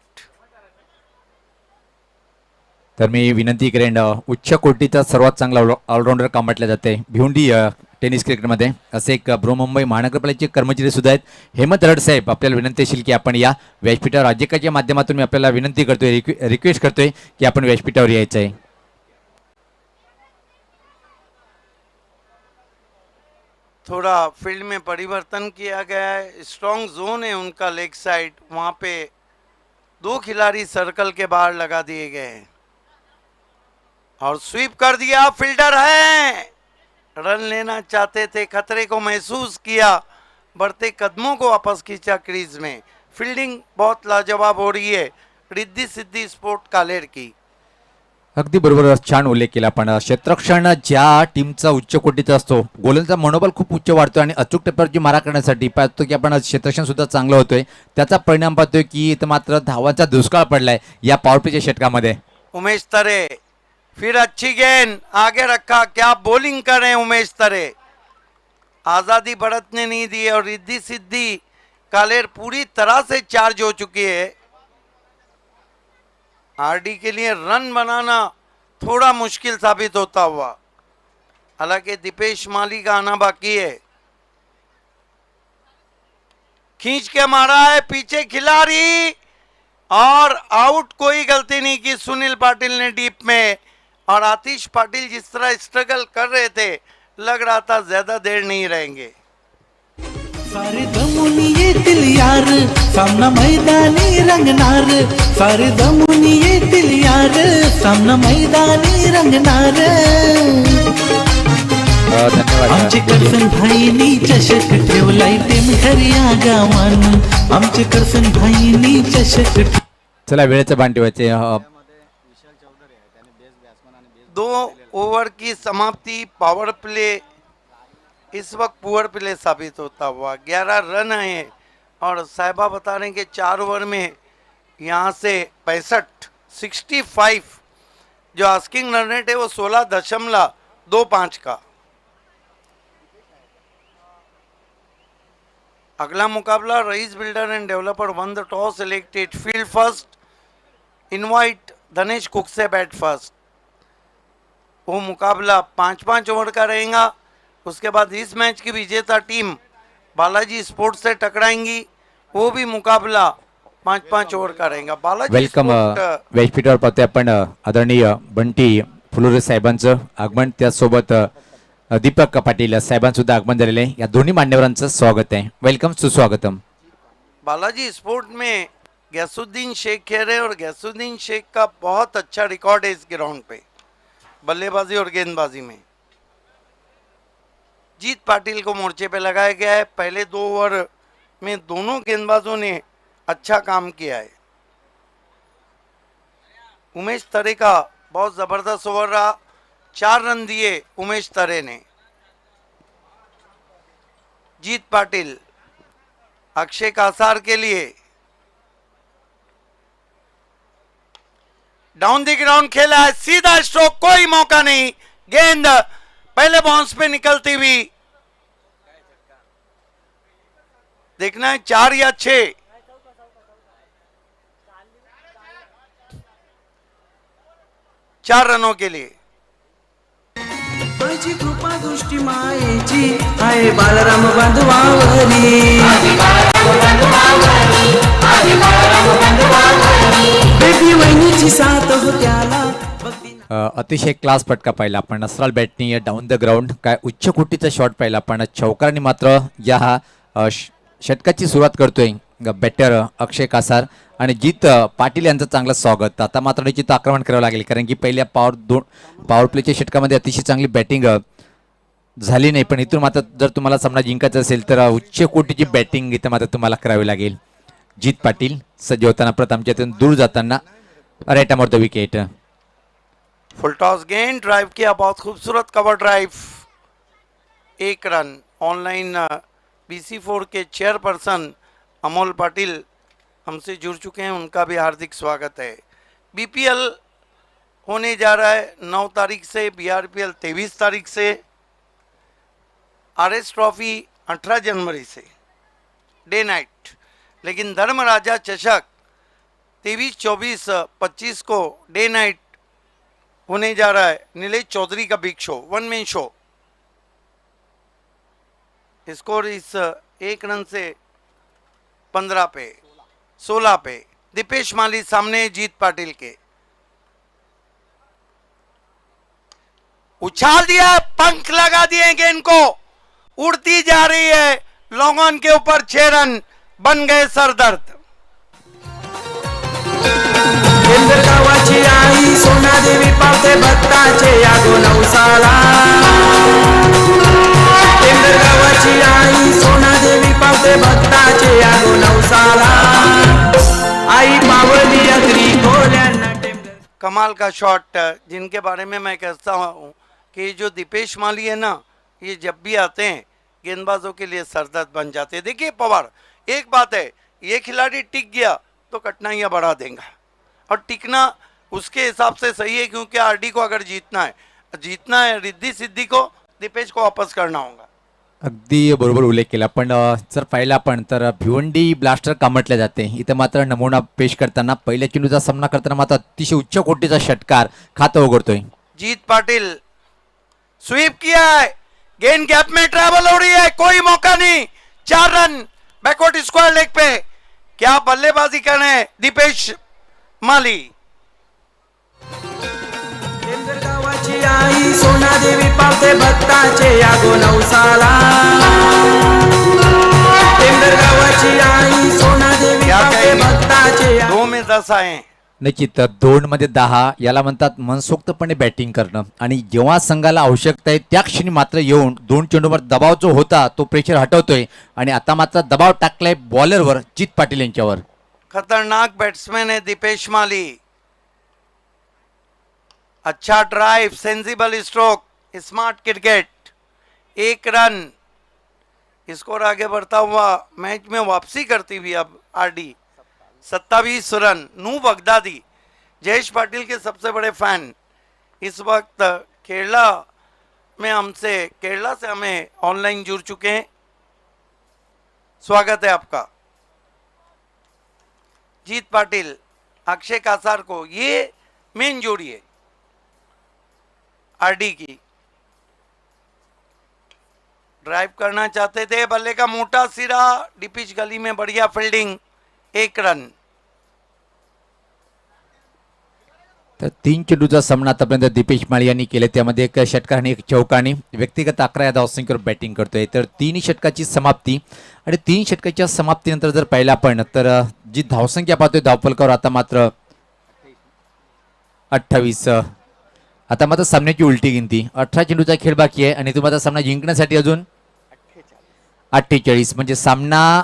तर मी विनंती करेन उच्च कोटीचा सर्वात चांगला ऑलराऊंडर का म्हटलं जाते भिवंडी टेनिस क्रिकेटमध्ये असे एक बृहन्मुंबई महानगरपालिकेचे कर्मचारी सुद्धा आहेत. हेमंत रड साहेब, आपल्याला विनंती असेल की आपण या व्यासपीठावर राज्यकाच्या माध्यमातून मी आपल्याला विनंती करतोय, रिक्वेस्ट करतोय की आपण व्यासपीठावर यायचं आहे. थोड़ा फील्ड में परिवर्तन किया गया है, स्ट्रॉन्ग जोन है उनका लेग साइड, वहाँ पे 2 खिलाड़ी सर्कल के बाहर लगा दिए गए हैं और स्वीप कर दिया। फील्डर है, रन लेना चाहते थे, खतरे को महसूस किया, बढ़ते कदमों को वापस खींचा क्रीज में। फील्डिंग बहुत लाजवाब हो रही है रिद्धि सिद्धि स्पोर्ट कालेर की। अगदी बरोबर, छान उल्लेख केला. पण क्षेत्ररक्षण ज्या टीमचा उच्च कोटीचा असतो, गोलंदाजाचा मनोबल खूप उच्च वाढतो आणि अचूक टप्प्यावरची मारा करण्यासाठी पाहतो की आपण क्षेत्ररक्षण सुद्धा चांगलं होतोय. त्याचा परिणाम पाहतोय की इथं मात्र धावांचा दुष्काळ पडलाय या पॉवर प्लेच्या षटकामध्ये. उमेश तरे फिर अच्छी गेंद आगे रखा, क्या बॉलिंग कर रहे हैं उमेश तरे, आजादी बढ़तने नहीं दी और रिद्धि सिद्धि कालेर पूरी तरह से चार्ज हो चुकी है। आरडी के लिए रन बनाना थोड़ा मुश्किल साबित होता हुआ, हालांकि दीपेश माली का आना बाकी है। खींच के मारा है पीछे खिलाड़ी और आउट, कोई गलती नहीं की सुनील पाटिल ने डीप में, और आतिश पाटिल जिस तरह स्ट्रगल कर रहे थे लग रहा था ज्यादा देर नहीं रहेंगे। सारे दमुनी येतील यार, सामना मैदानी रंगणार, सारे दमुनी येतील यार, सामना मैदानी रंगणार. आमचे करसन भाईनी चषक ठेवलाय टेमघर या गावान, आमचे करसन भाईनी चषक. चला वेळेचं बाण ठेवायचे. 2 ओवर की समाप्ति, पावर प्ले इस वक्त पुअर प्ले साबित होता हुआ। 11 रन है और साहिबा बता रहे हैं कि 4 ओवर में यहाँ से 65 जो आस्किंग रन रेट है वो 16.25 का। अगला मुकाबला Raees builder and developer won the toss, selected field first, invite Dhanesh Kuk से बैट फर्स्ट। वो मुकाबला 5-5 ओवर का रहेगा। उसके बाद इस मैच की विजेता टीम बालाजी स्पोर्ट्स से टकराएंगी, वो भी मुकाबला 5-5 ओवर का रहेगा। बालाजी वेलकम व्यासपीठावर पाहतोय आपण आदरणीय बंटी फुलोरे साहेबांचं आगमन, त्यासोबत दीपक पाटील साहेबांचं सुद्धा आगमन झालेलं आहे. या दोन्ही मान्यवरांचं स्वागत आहे. वेलकम, सुस्वागतम. बालाजी स्पोर्ट में गैसुद्दीन शेख खेल रहे और गैसुद्दीन शेख का बहुत अच्छा रिकॉर्ड है इस ग्राउंड पे बल्लेबाजी और गेंदबाजी में। जीत पाटिल को मोर्चे पे लगाया गया है। पहले 2 ओवर में दोनों गेंदबाजों ने अच्छा काम किया है। उमेश तरे का बहुत जबरदस्त ओवर रहा, 4 रन दिए उमेश तरे ने। जीत पाटिल अक्षय कासार के लिए डाउन द ग्राउंड खेला है, सीधा स्ट्रोक, कोई मौका नहीं, गेंद पहले बाउंस पे निकलती हुई। देखना है 4 या 6। 4 रनों के लिए। तुझी कृपा दृष्टी मायेची आहे बालराम बांधवावरी, बेबी वहिनीची साथ हो त्याला भक्ती अतिशय क्लास फटका पाहिला आपण नसराल बॅटनी डाऊन द ग्राउंड काय उच्च कोटीचा शॉट पाहिला पण चौकारांनी मात्र या षटकाची सुरुवात करतोय बॅटर अक्षय कासार आणि जीत पाटील यांचं चांगलं स्वागत. आता मात्र निश्चित आक्रमण करावं लागेल कारण की पहिल्या पॉवर प्लेच्या षटकामध्ये अतिशय चांगली बॅटिंग झाली नाही पण इथून मात्र जर तुम्हाला सामना जिंकायचा असेल तर उच्च कोटीची बॅटिंग इथं मात्र तुम्हाला करावी लागेल. जीत पाटील सज्ज होताना प्रथमच्या इथून दूर जाताना right अमोर the wicket. Full toss गेंद ड्राइव किया, बहुत खूबसूरत cover drive, 1 run. Online BC4 के चेयरपर्सन अमोल पाटिल हमसे जुड़ चुके हैं, उनका भी हार्दिक स्वागत है. BPL होने जा रहा है 9 तारीख से, BRPL 23 तारीख से, RS ट्रॉफी 18 जनवरी से डे नाइट. लेकिन धर्मराजा चषक 23, 24, 25 को डे नाइट होने जा रहा है. नीलेश चौधरी का big show, 1 man show. Score इस 1 रन से 15 पे 16 पे. दीपेश माली सामने जीत पाटिल के. उछाल दिया, पंख लगा दिए गेंद को, उड़ती जा रही है लॉन्ग ऑन के ऊपर. 6 रन बन गए सरदर्द. केंद्र गावाची आई सोनादेवी पावते भक्ताचे यादो नवसाला. केंद्र गावाची आई सोनादेवी पावते भक्ताचे यादो नवसाला. आई पावली अगरी खोल्यांना कमाल का शॉट जिनके बारे में मैं कहता हूँ कि जो दीपेश माली है ना, ये जब भी आते हैं गेंदबाजों के लिए सरदर्द बन जाते हैं. देखिए पवार, एक बात है, ये खिलाड़ी टिक गया तो कठिनाइयाँ बढ़ा देगा और टिकना उसके हिसाब से सही है क्योंकि RD को अगर जीतना है रिद्धी सिद्धी को दीपेश को वापस करना होगा. अगदी बरोबर उल्लेख केला पण जर पाहिला आपण तर भिवंडी ब्लास्टर कामटल्या जाते. इथं मात्र नमुना पेश करताना पहिल्या चेंडूचा सामना करताना मात्र अतिशय उच्च कोटीचा षटकार खातं उघडतोय. जीत पाटिल स्वीप किया है, गेंद गैप में ट्रैवल हो रही है, कोई मौका नहीं. 4 रन बैकवर्ड स्क्वायर लेग पे. क्या बल्लेबाजी कर रहे हैं दीपेश माली. केंद्र गावाची आई सोनादेवी पावते भक्ताचे यादो नवसाला. केंद्र गावाची आई सोनादेवी क्या पावते कहेंगे? भक्ताचे 2 में 10 आए. निश्चित 2 मध्ये 10 याला म्हणतात मनसोक्तपणे बॅटिंग करणं आणि जेव्हा संघाला आवश्यकता आहे त्या क्षणी मात्र येऊन 2 चेंडूवर दबाव जो होता तो प्रेशर हटवतोय आणि आता मात्र दबाव टाकलाय बॉलरवर जीत पाटील यांच्यावर. खतरनाक बैट्समैन है दीपेश माली. अच्छा drive, sensible stroke, smart cricket. 1 run. Score आगे बढ़ता हुआ मैच में वापसी करती हुई अब RD 27 रन. नू बगदादी जयेश पाटिल के सबसे बड़े फैन इस वक्त केरला से हमें ऑनलाइन जुड़ चुके हैं. स्वागत है आपका. जीत पाटिल अक्षय कासार को, ये मेन जोड़ी है RD की. ड्राइव करना चाहते थे, बल्ले का मोटा सिरा, डिपिच गली में बढ़िया फील्डिंग. 1 रन. तर 3 चेंडूचा सामना आतापर्यंत दीपेश माळी यांनी केले, त्यामध्ये 1 षटकार आणि 1 चौकानी. व्यक्तिगत 11 धावसंख्येवर बॅटिंग करतोय. तर 3 षटकाची समाप्ती आणि 3 षटकाच्या समाप्तीनंतर जर पाहिलं आपण तर जी धावसंख्या पाहतोय धावफलकावर आता मात्र 28. आता मात्र सामन्याची उलटी गिनती. 18 चेंडूचा खेळ बाकी आहे आणि तुम्हाला सामना जिंकण्यासाठी अजून 48 म्हणजे सामना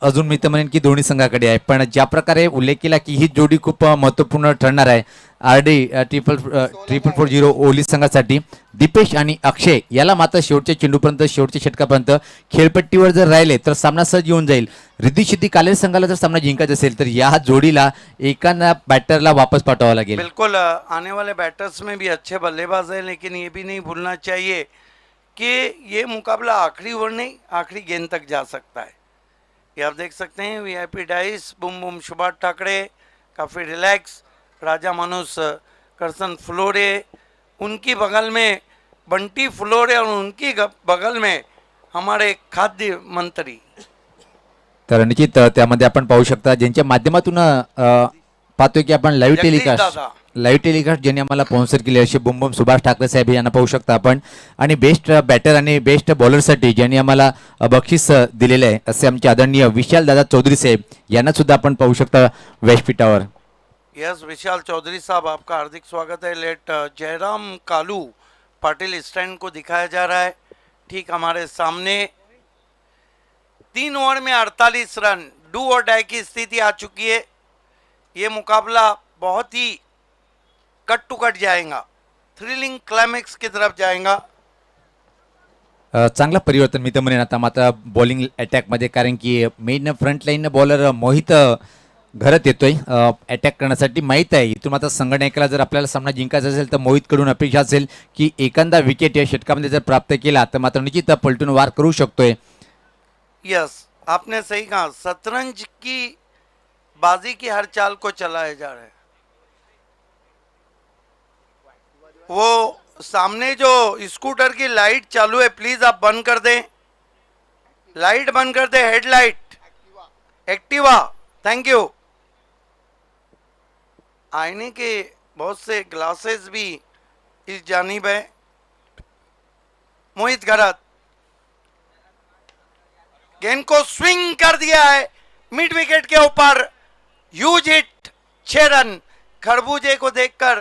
अजून मी तर म्हणेन की दोन्ही संघाकडे आहे. पण ज्या प्रकारे उल्लेख केला की ही जोडी खूप महत्त्वपूर्ण ठरणार आहे RD 440 ओली संघासाठी. दीपेश आणि अक्षय याला मात्र शेवटच्या चेंडूपर्यंत शेवटच्या षटकापर्यंत खेळपट्टीवर जर राहिले तर सामना सहज येऊन जाईल. रिद्धी सिद्धी कालेर संघाला जर सामना जिंकायचा असेल तर या जोडीला एका बॅटरला वापस पाठवावं लागेल. बिल्कुल, आने वाले बैटर्स में भी अच्छे बल्लेबाज हैं, लेकिन ये भी नहीं भूलना चाहिए कि ये मुकाबला आखिरी ओवर नहीं आखिरी गेंद तक जा सकता है. ये आप देख सकते हैं VIP डाइस, बुम बुम सुभाष ठाकरे काफ़ी रिलैक्स, राजा मानुस करसन फ्लोरे, उनकी बगल में बंटी फ्लोरे और उनकी बगल में हमारे खाद्य मंत्री. तर निश्चित त्यामध्ये आपण पाहू शकता ज्यांच्या माध्यमातून पाहतोय की आपण लाईव्ह जगदीश टेलिकास्ट दादा. ज्यांनी आम्हाला स्पॉन्सर केले असे बुमबुम सुभाष ठाकरे साहेब यांना पाहू शकता आपण. आणि बेस्ट बॅटर आणि बेस्ट बॉलरसाठी ज्यांनी आम्हाला बक्षीस दिलेले आहे असे आमचे आदरणीय विशाल दादा चौधरी साहेब यांना सुद्धा आपण पाहू शकता व्यासपीठावर. यस विशाल चौधरी साहब, आपका हार्दिक स्वागत है. लेट जयराम कालू पाटिल स्टैंड को दिखाया जा रहा है ठीक हमारे सामने. 3 ओवर में 48 रन, डू और डाई की स्थिति आ चुकी है. ये मुकाबला बहुत ही कट टू कट जाएगा, थ्रिलिंग क्लाइमैक्स की तरफ जाएगा. चांगला परिवर्तन मी तर म्हणेन आता मात्र बॉलिंग अटॅकमध्ये, कारण की main front line bowler Mohit घरात येतोय अटॅक करण्यासाठी. माहीत आहे इथून मात्र संगणकाला जर आपल्याला सामना जिंकायचा असेल तर मोहितकडून अपेक्षा असेल की एखादा विकेट या षटकामध्ये जर प्राप्त केला तर मात्र निश्चित पलटून वार करू शकतोय. यस आपने सही कहा, शतरंज की बाजी की हर चाल को चलाया जा रहा है. वो सामने जो स्कूटर की लाइट चालू है प्लीज आप बंद कर दें, लाइट बंद कर दे, हेडलाइट एक्टिवा, थैंक यू. आईने के बहुत से ग्लासेस भी इस जानिब है. मोहित घरात गेंद को स्विंग कर दिया है मिड विकेट के ऊपर, ह्यूज हिट, 6 रन. खरबूजे को देखकर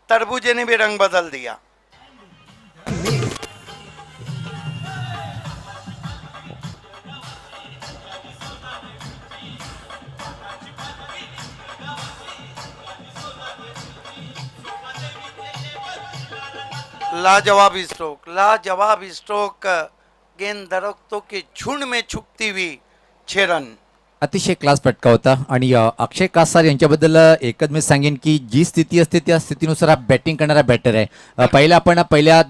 तरबूजे ने भी रंग बदल दिया. लाजवाब स्ट्रोक, गेंद दरख्तों के झुंड में छुपती हुई, 6 रन. अतिशय क्लास फटका होता. आणि अक्षय कासार यांच्याबद्दल एकच मी सांगेन की जी स्थिती असते त्या स्थितीनुसार हा बॅटिंग करणारा बॅटर आहे. पहिला आपण पहिल्या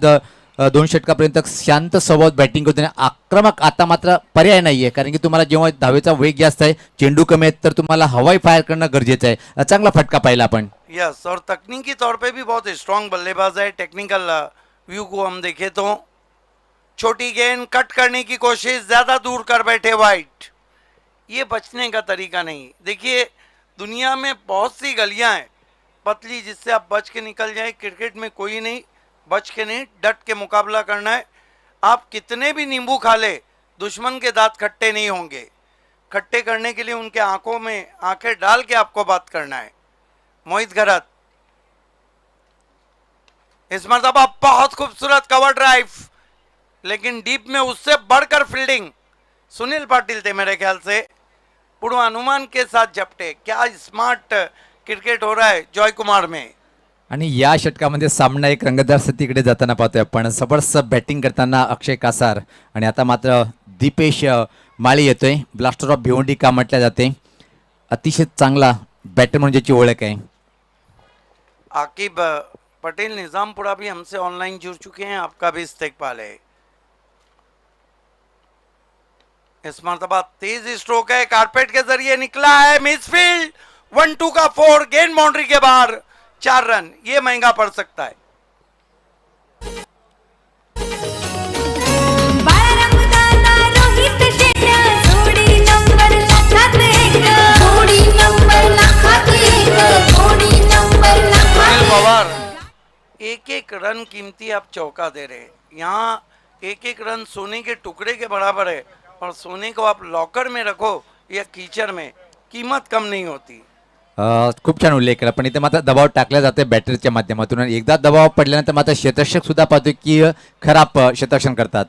2 षटकापर्यंत शांत स्वभावात बॅटिंग करतो आणि आक्रमक. आता मात्र पर्याय नाहीये, कारण की तुम्हाला जेव्हा धावेचा वेग जास्त आहे, चेंडू कमी आहेत, तर तुम्हाला हवाई फायर करणं गरजेचं आहे. चांगला फटका पाहिला आपण. यस और तकनीकी तौर पे भी बहुत स्ट्रांग बल्लेबाज है. टेक्निकल व्यू को हम देखें तो छोटी गेंद कट करने की कोशिश, ज्यादा दूर कर बैठे वाइट. ये बचने का तरीका नहीं. देखिए दुनिया में बहुत सी गलियां हैं पतली जिससे आप बच के निकल जाए. क्रिकेट में कोई नहीं बच के नहीं, डट के मुकाबला करना है. आप कितने भी नींबू खा ले, दुश्मन के दांत खट्टे नहीं होंगे. खट्टे करने के लिए उनके आंखों में आंखें डाल के आपको बात करना है. मोहित घरत इस मरतबा बहुत खूबसूरत कवर ड्राइव, लेकिन डीप में उससे बढ़कर फील्डिंग सुनील पाटिल थे मेरे ख्याल से. पूर्वानुमान के साथ झपटे, क्या स्मार्ट क्रिकेट हो रहा है जॉय कुमार में. आणि या षटकामध्ये सामना एक रंगतदार स्थितीकडे जाताना पाहतोय आपण. जबरदस्त बॅटिंग करताना अक्षय कासार आणि आता मात्र दीपेश माळी येतोय. ब्लास्टर ऑफ भिवंडी का म्हटल्या जाते. अतिशय चांगला बॅटर म्हणजेची ओळख आहे. आकिब पटेल निजामपुरा भी हमसे ऑनलाइन जुड़ चुके हैं, आपका भी इस्तेकबाल है. इस मरतबा तेज स्ट्रोक है, कारपेट के जरिए निकला है, मिसफील्ड, 1-2 का 4, गेंद बाउंड्री के बाहर, 4 रन. ये महंगा पड़ सकता है. सुनील पवार, एक रन कीमती आप चौका दे रहे हैं. यहाँ एक रन सोने के टुकड़े के बराबर है, और सोने को आप लॉकर में रखो या कीचड़ में, कीमत कम नहीं होती. खूप छान उल्लेख केला. पण इथे मात्र दबाव टाकला जाते बॅटरच्या माध्यमातून. आणि एकदा दबाव पडल्यानंतर मात्र क्षेत्ररक्षक सुद्धा पाहतो की खराब क्षेत्ररक्षण करतात.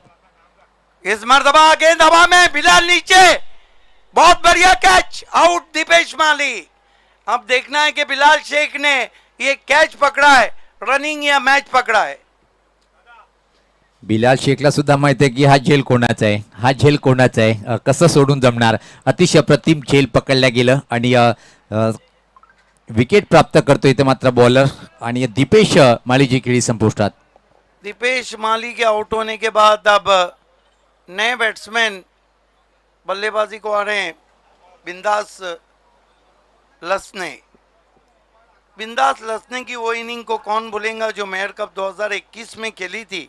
इस मरतबा गेंद हवा में, बिलाल नीचे, बहुत बढ़िया कैच, आउट दीपेश माली. अब देखना है कि बिलाल शेख ने ये कैच पकड़ा है, रनिंग या मैच पकड़ा है. बिलाल शेखला सुद्धा माहिती आहे की हा झेल कोणाचा आहे, हा झेल कोणाचा आहे, कसं सोडून जमणार. अतिशय अप्रतिम झेल पकडल्या गेलं आणि विकेट प्राप्त करतो इथे मात्र बॉलर. आणि दीपेश मालीची खेळी संपुष्टात. दीपेश माली के आउट होने के बाद अब नए बैट्समैन बल्लेबाजी को आ रहे हैं. बिंदास लसने, बिंदास लसने की वो इनिंग को कौन भूलेगा जो मेयर कप 2021 में खेली थी,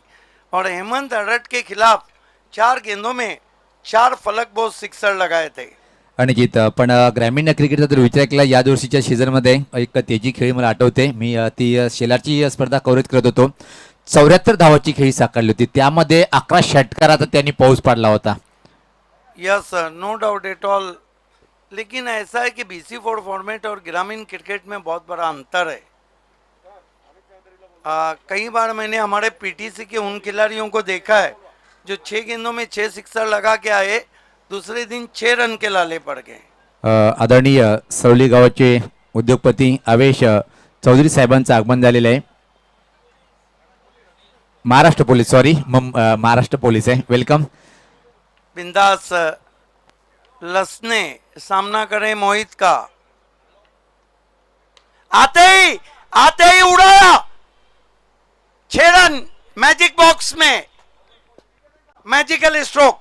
और हेमंत अडट के खिलाफ 4 गेंदों में 4 फलक बोझ सिक्सर लगाए थे. अनिकेत पण ग्रामीण क्रिकेटचा जर विचार केला या वर्षीच्या सीझनमध्ये एक तेजी खेळी मला आठवते. मी ती शेलारची स्पर्धा कव्हरेज करत होतो. 74 धावाची खेळी साकारली होती. त्यामध्ये 11 षटकाराचा त्यांनी पाऊस पाडला होता. Yes sir, no doubt at all. लेकिन ऐसा है कि BC4 फॉर्मेट और ग्रामीण क्रिकेट में बहुत बड़ा अंतर है. कई बार मैंने हमारे PTC के उन खिलाड़ियों को देखा है जो 6 गेंदों में 6 सिक्सर लगा के आए, दूसरे दिन 6 रन के लाले पड़ गए. आदरणीय सवली गावाचे उद्योगपती आवेश चौधरी साहेबांचं आगमन झालेलं आहे. Maharashtra police, sorry Maharashtra police आहे. वेलकम. बिंदास लसने सामना करे मोहित का. आते ही उड़ाया. 6 रन मैजिक बॉक्स में, मैजिकल स्ट्रोक.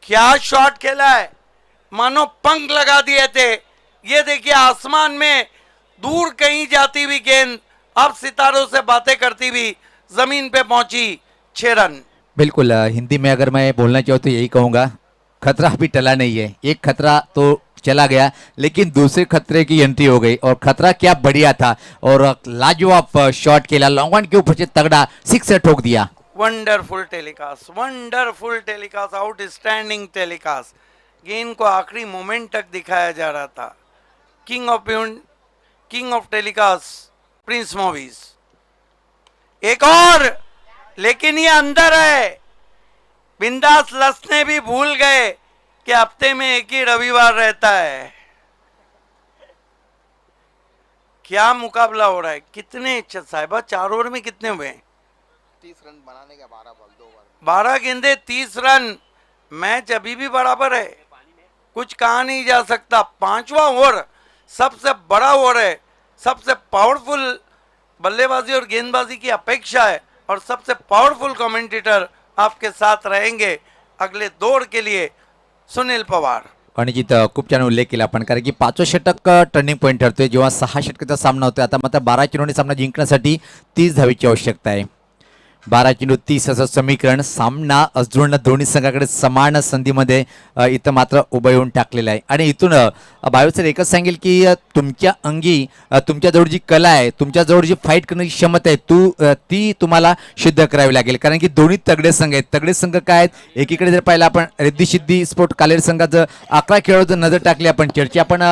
क्या शॉट खेला है, मानो पंख लगा दिए थे. ये देखिए आसमान में दूर कहीं जाती हुई गेंद अब सितारों से बातें करती हुई जमीन पे पहुंची. 6 रन. बिल्कुल. हिंदी में अगर मैं बोलना चाहूँ तो यही कहूँगा, खतरा अभी टला नहीं है. एक खतरा तो चला गया लेकिन दूसरे खतरे की एंट्री हो गई और खतरा क्या बढ़िया था और लाजवाब शॉट खेला. लॉन्ग ऑन के ऊपर से तगड़ा सिक्सर ठोक दिया. Wonderful telecast, outstanding telecast. गेंद को आखिरी मोमेंट तक दिखाया जा रहा था. King of telecast Prince Movies. एक और, लेकिन ये अंदर है. बिंदास लसने भी भूल गए कि हफ्ते में एक ही रविवार रहता है. क्या मुकाबला हो रहा है. कितने साहिबा 4 ओवर में कितने हुए. 30 रन बनाने का 12 बॉल 2 ओवर. 12 गेंदे 30 रन. मैच अभी भी बराबर है, कुछ कहा नहीं जा सकता. 5वां ओवर सबसे बड़ा ओवर है. सबसे पावरफुल बल्लेबाजी और गेंदबाजी की अपेक्षा है और सबसे पावरफुल कमेंटेटर आपके साथ रहेंगे अगले दौर के लिए, सुनील पवार. आणि जिथं खूप छान उल्लेख केला आपण, कारण की 5वं षटक टर्निंग पॉईंट ठरतोय. जेव्हा 6 षटकाचा सामना होतोय, आता मात्र 12 चेंडूने सामना जिंकण्यासाठी 30 धावेची आवश्यकता आहे. 12 चेंडू 30 असं समीकरण. सामना अजून दोन्ही संघाकडे समान संधीमध्ये इथं मात्र उभं येऊन टाकलेलं आहे. आणि इथून भावे सर एकच सांगेल की तुमच्या अंगी तुमच्याजवळ जी कला आहे, तुमच्याजवळ जी फाईट करण्याची क्षमता आहे, ती तुम्हाला सिद्ध करावी लागेल. कारण की दोन्ही तगडे संघ आहेत. तगडे संघ काय आहेत, एकीकडे जर पाहिलं आपण रिद्धी सिद्धी स्पोर्ट कालेर संघाचं 11 खेळाडू जर नजर टाकली आपण, चर्चा आपण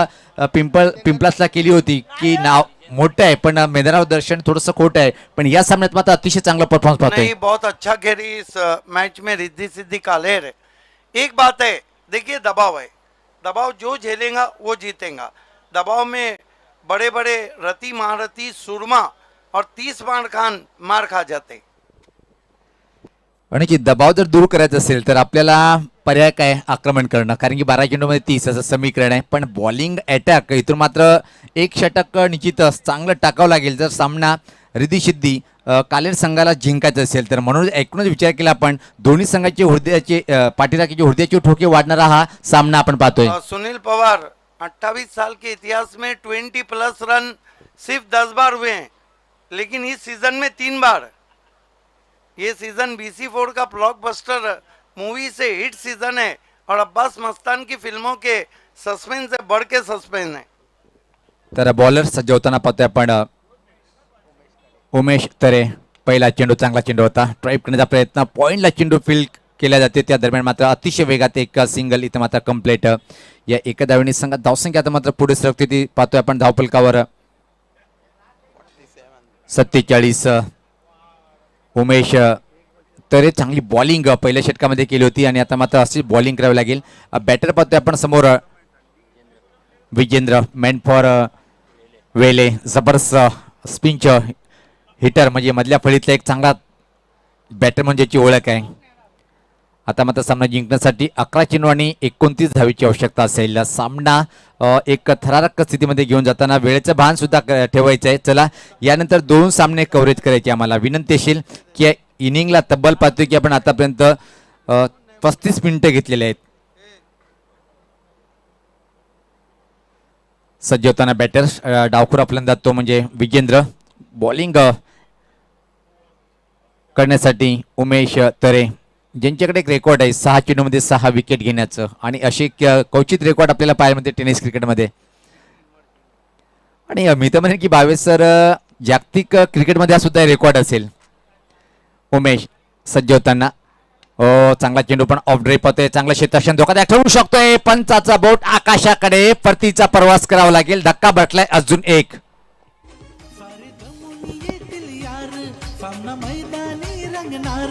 पिंपलासला केली होती की नाव मोठं आहे पण मैदानावर दर्शन थोडंसं खोटं आहे, पण या सामन्यात मात्र अतिशय चांगला परफॉर्मन्स पाहतोय. नहीं, बहुत अच्छा खेली इस मैच में रिद्धि सिद्धि कालेर है. एक बात है, देखिए दबाव है, दबाव जो झेलेगा वो जीतेगा. दबाव में बड़े बड़े रति महारथी सुरमा और 30 बाण खान मार खा जाते. आणि की दबाव जर दूर करायचा असेल तर आपल्याला पर्याय काय, आक्रमण करणं. कारण की 12 चेंडूमध्ये 30 असं समीकरण आहे. पण बॉलिंग अटॅक इथून मात्र एक षटक निश्चितच चांगलं टाकावं लागेल जर सामना रिद्धी सिद्धी कालेर संघाला जिंकायचं असेल तर. म्हणून एकूणच विचार केला आपण, दोन्ही संघाचे हृदयाचे पाठीराखीचे हृदयाचे ठोके वाढणारा हा सामना आपण पाहतोय. सुनील पवार 28 साल के इतिहास में 20+ रन सिर्फ 10 बार हुए हैं, लेकिन इस सीजन में 3 बार. ये सीजन BC4 का ब्लॉकबस्टर मूवी से हिट सीजन है और अब्बास मस्तान की फिल्मों के सस्पेंस से बढ़ के सस्पेंस है. तर बॉलर सज्ज होताना पाहतोय आपण उमेश तरे. पहिला चेंडू चांगला चेंडू होता. ड्राईव्ह करण्याचा प्रयत्न, पॉईंटला चेंडू फील्ड केल्या जाते. त्या दरम्यान मात्र अतिशय वेगात एक सिंगल इथं मात्र कंप्लीट. या एका धावेने संघात धावसंख्या आता मात्र पुढे सरकते ती पाहतोय आपण धावफलकावर. 47. उमेश तरे चांगली बॉलिंग पहिल्या षटकामध्ये केली होती आणि आता मात्र अशी बॉलिंग करावी लागेल. बॅटर पाहतोय आपण समोर विजेंद्र, मॅन फॉर वेले. जबरदस्त स्पिंच हिटर, म्हणजे मधल्या फळीतला एक चांगला बॅटर म्हणजेची ओळख आहे. आता मात्र सामना जिंकण्यासाठी 11 चेंडू आणि 29 धावेची आवश्यकता असेल. सामना एक थरारक स्थितीमध्ये घेऊन जाताना वेळेचं भान सुद्धा ठेवायचं आहे. चला, यानंतर 2 सामने कव्हरेज करायचे. आम्हाला विनंती असेल की इनिंगला तब्बल पाहतोय की आपण आतापर्यंत 35 मिनिटं घेतलेले आहेत. सज्ज होताना बॅटर डावखुरा फलंदाज तो म्हणजे विजेंद्र. बॉलिंग करण्यासाठी उमेश तरे. ज्यांच्याकडे एक रेकॉर्ड आहे 6 चेंडूमध्ये 6 विकेट घेण्याचं आणि असे क्वचित रेकॉर्ड आपल्याला पाहायला मिळते टेनिस क्रिकेटमध्ये. आणि मी तर म्हणेन की भावेश सर जागतिक क्रिकेटमध्ये हा सुद्धा रेकॉर्ड असेल. उमेश सज्ज होताना चांगला चेंडू पण ऑफ ड्रेप होते, चांगलं क्षेत्ररक्षण धोकादायक ठरू शकतोय. पंचाचा बोट आकाशाकडे, परतीचा प्रवास करावा लागेल. धक्का बसलाय अजून एक. सामना मैदानी रंगणार,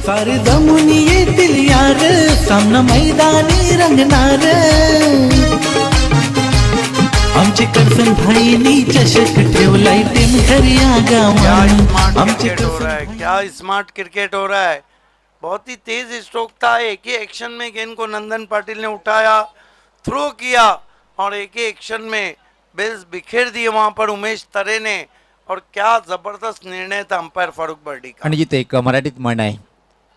सारे जमून येतील यार, सामना मैदानी रंगणार. आमचे करसन भाईनी चषक ठेवलाय टेमघरिया गावात. आमचे क्रिकेट हो रहा है, क्या स्मार्ट क्रिकेट हो रहा है. बहुत ही तेज स्ट्रोक था, एक ही एक्शन में गेंद को नंदन पाटिल ने उठाया, थ्रो किया और एक ही एक्शन में बेल्स बिखेर दिए वहां पर उमेश तरे ने. और क्या जबरदस्त निर्णय था अंपायर फारूक बर्डी का. आणि जिथे एक मराठीत म्हण आहे,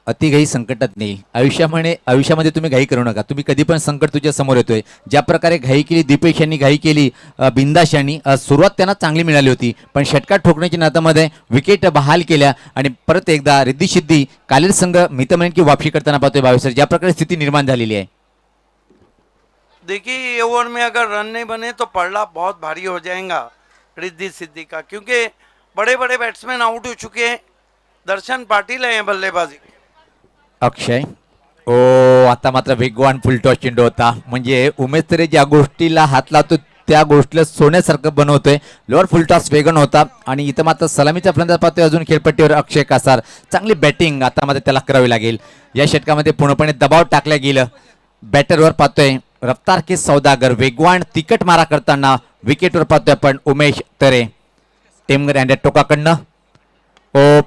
अति घाई संकटात नाही. आयुष्यामध्ये तुम्ही घाई करू नका. तुम्ही कधी पण संकट तुझ्या समोर येतोय. ज्या प्रकारे घाई केली दीपेश यांनी, घाई केली बिंदाश यांनी. सुरुवात त्यांना चांगली मिळाली होती, पण षटकार ठोकण्याच्या नादामध्ये विकेट बहाल केल्या आणि परत एकदा रिद्धी सिद्धी कालेर संघ मी तर म्हणेन की वापसी करताना पाहतोय भावेश सर. ज्या प्रकारे स्थिती निर्माण झालेली आहे. देखिए ये ओवर में अगर रन नहीं बने तो पड़ला बहुत भारी हो जाएगा रिद्धि सिद्धि का, क्योंकि बड़े बड़े बैट्समैन आउट हो चुके हैं. दर्शन पाटिल है बल्लेबाजी. अक्षय आता मात्र वेगवान फुलटॉस चेंडू होता. म्हणजे उमेश तरे ज्या गोष्टीला हात लावतो त्या गोष्टीला सोन्यासारखं बनवतोय. लोअर फुलटॉस वेगन होता आणि इथं मात्र सलामीचा फलंदाज पाहतोय अजून खेळपट्टीवर अक्षय कासार. चांगली बॅटिंग आता मात्र त्याला करावी लागेल. या षटकामध्ये पूर्णपणे दबाव टाकल्या गेलं. बॅटरवर पाहतोय रफ्तार के सौदागर, वेगवान तिकट मारा करताना विकेटवर पाहतोय आपण उमेश तरे. टेमघर अँड टोकाकडनं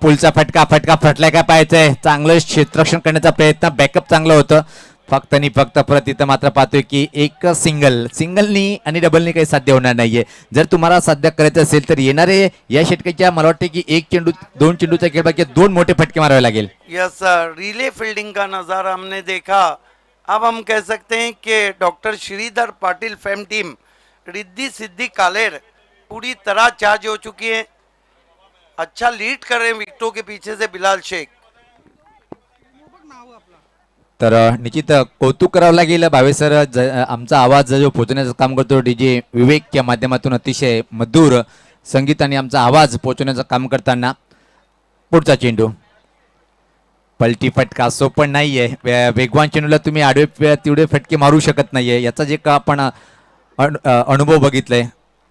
पुलचा फटका फटलाय का पाहायचंय. चांगलं क्षेत्ररक्षण करण्याचा प्रयत्न, बॅकअप चांगलं होतं. फक्त आणि फक्त परत इथं मात्र पाहतोय की एक सिंगलनी आणि डबलनी काही साध्य होणार नाहीये. जर तुम्हाला साध्य करायचं असेल तर येणारे या षटकाच्या मला वाटते की एक चेंडू 2 चेंडूचा खेळ बाकी 2 मोठे फटके मारावे लागेल. यस सर, रिले फील्डिंग का नज़ारा हमने देखा. अब हम कह सकते हैं कि doctor Shridhar Patil fame team Riddhi Siddhi कालेर पूरी तरह चार्ज हो चुकी है. अच्छा लीड कर रहे हैं विकेटों के पीछे से बिलाल शेख. तर निश्चित कौतुक करावं लागेल भावेश सर. आमचा आवाज जो पोहोचवण्याचं काम करतो डीजे विवेकच्या माध्यमातून अतिशय मधुर संगीत आणि आमचा आवाज पोहोचवण्याचं काम करताना. पुढचा चेंडू पलटी फटका सोपं नाहीये. वेगवान चेंडूला तुम्ही आडवे तेवढे फटके मारू शकत नाहीये. याचा जे का आपण अनुभव बघितलाय.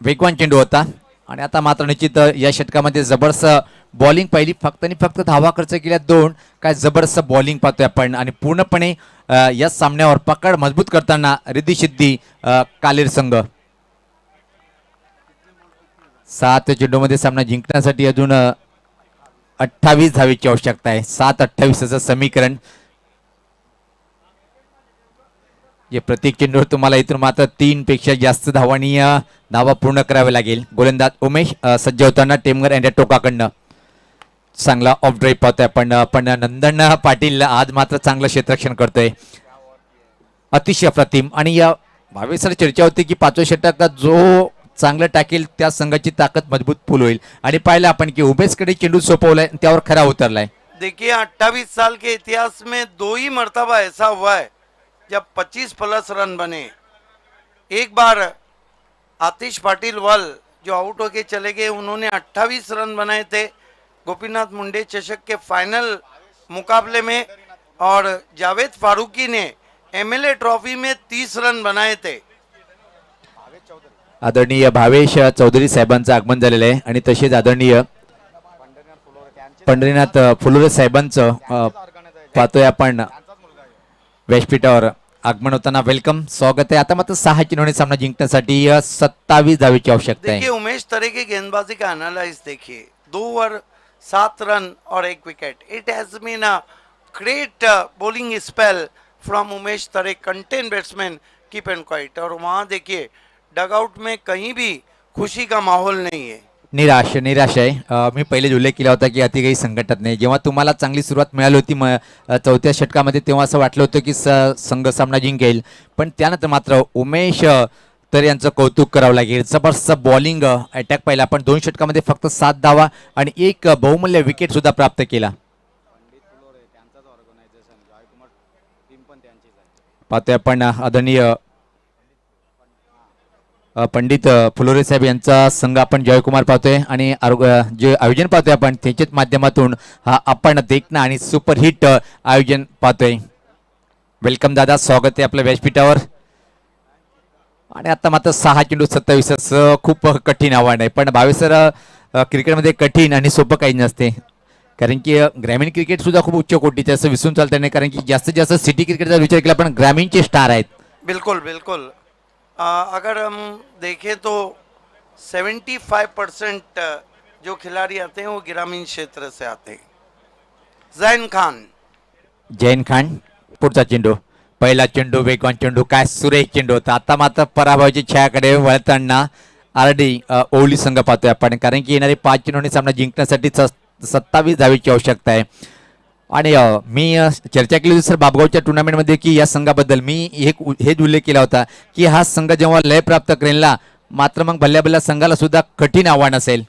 वेगवान चेंडू होता आणि आता मात्र निश्चित या षटकामध्ये जबरदस्त बॉलिंग पाहिली. फक्त आणि फक्त धावा खर्च केल्या 2. काय जबरदस्त बॉलिंग पाहतोय आपण आणि पूर्णपणे या सामन्यावर पकड मजबूत करताना रिद्धी सिद्धी कालेर संघ. 7 चेंडूमध्ये सामना जिंकण्यासाठी अजून 28 धावेची आवश्यकता आहे. 7-28 असं समीकरण. जे प्रत्येक चेंडूवर तुम्हाला इथून मात्र 3 पेक्षा जास्त धावा पूर्ण करावे लागेल. गोलंदाज उमेश सज्ज होताना टेमघर अँड टोकाकडनं. चांगला ऑफ ड्राईव्ह पाहतोय पण नंदन पाटील आज मात्र चांगलं क्षेत्ररक्षण करतोय. अतिशय अप्रतिम. आणि या भावेश सर चर्चा होती की 5व्या षटकात जो चांगलं टाकेल त्या संघाची ताकद मजबूत फुल होईल. आणि पाहिलं आपण की उमेशकडे चेंडू सोपवलाय त्यावर खरा उतरलाय. देखिए 28 साल के इतिहास में 2 ही मर्तबा ऐसा हुआ है जब 25+ रन बने. एक बार आतिश पाटिल वल जो आउट होके चले गए, उन्होंने 28 रन बनाए थे गोपीनाथ मुंडे चषक के फाइनल मुकाबले में. और जावेद फारूकी ने MLA ट्रॉफी में 30 रन बनाए थे. आदरणीय भावेश चौधरी साहेबांचं आगमन झालेलं आहे आणि तसेच आदरणीय पंढरीनाथ फुलोरे साहेबांचं पाहतोय आपण व्यासपीठावर आगमन होताना. वेलकम, स्वागत आहे. आता मात्र 6 चेंडूने सामना जिंकण्यासाठी 27 धावेची आवश्यकता देखिए आहे. उमेश तरे की गेंदबाजी का एनालाइज देखिए. 2 ओवर 7 रन और 1 wicket. It has been a great bowling spell from Umesh Tare, content batsman, keep end quite. और वहाँ देखिए डगआउट में कहीं भी खुशी का माहौल नहीं है. निराश आहे. मी पहिले उल्लेख केला होता की अति काही संकटात नाही. जेव्हा तुम्हाला चांगली सुरुवात मिळाली होती 4थ्या षटकामध्ये तेव्हा असं वाटलं होतं की संघ सामना जिंकेल. पण त्यानंतर मात्र उमेश तर यांचं कौतुक करावं लागेल. जबरदस्त बॉलिंग अटॅक पाहिला आपण. 2 षटकामध्ये फक्त 7 धावा आणि 1 बहुमूल्य विकेट सुद्धा प्राप्त केला. पाहतोय आपण आदरणीय पंडित फुलोरे साहेब यांचा संघ आपण जयकुमार पाहतोय आणि जे आयोजन पाहतोय आपण त्यांच्याच माध्यमातून हा आपण देखणं आणि सुपरहिट आयोजन पाहतोय. वेलकम दादा, स्वागत आहे आपल्या व्यासपीठावर. आणि आता मात्र 6 चेंडू 27 खूप कठीण आव्हान आहे. पण 22 क्रिकेटमध्ये कठीण आणि सोपं काही नसते, कारण की ग्रामीण क्रिकेट सुद्धा खूप उच्च कोटीचं असं विसरून चालतं नाही, कारण की जास्तीत जास्त सिटी क्रिकेटचा विचार केला पण ग्रामीणचे स्टार आहेत. बिल्कुल बिल्कुल. अगर हम देखें तो 75% जो खिलाड़ी आते हैं वो ग्रामीण क्षेत्र से आते हैं. जैन खान पुढचा चेंडू, पहिला चेंडू वेगवान चेंडू, काय सुरेख चेंडू होता. आता मात्र पराभवाची छायाकडे वळताना आरडी ओवली संघ पाहतोय आपण, कारण की येणारे 5 चेंडूंनी सामना जिंकण्यासाठी 27 धावेची आवश्यकता आहे. आणि मी चर्चा केली होती सर बाबगावच्या टुर्नामेंटमध्ये की या संघाबद्दल मी हेच उल्लेख केला होता की हा संघ जेव्हा लय प्राप्त करेल ना, मात्र मग भल्या भल्या संघाला सुद्धा कठीण आव्हान असेल.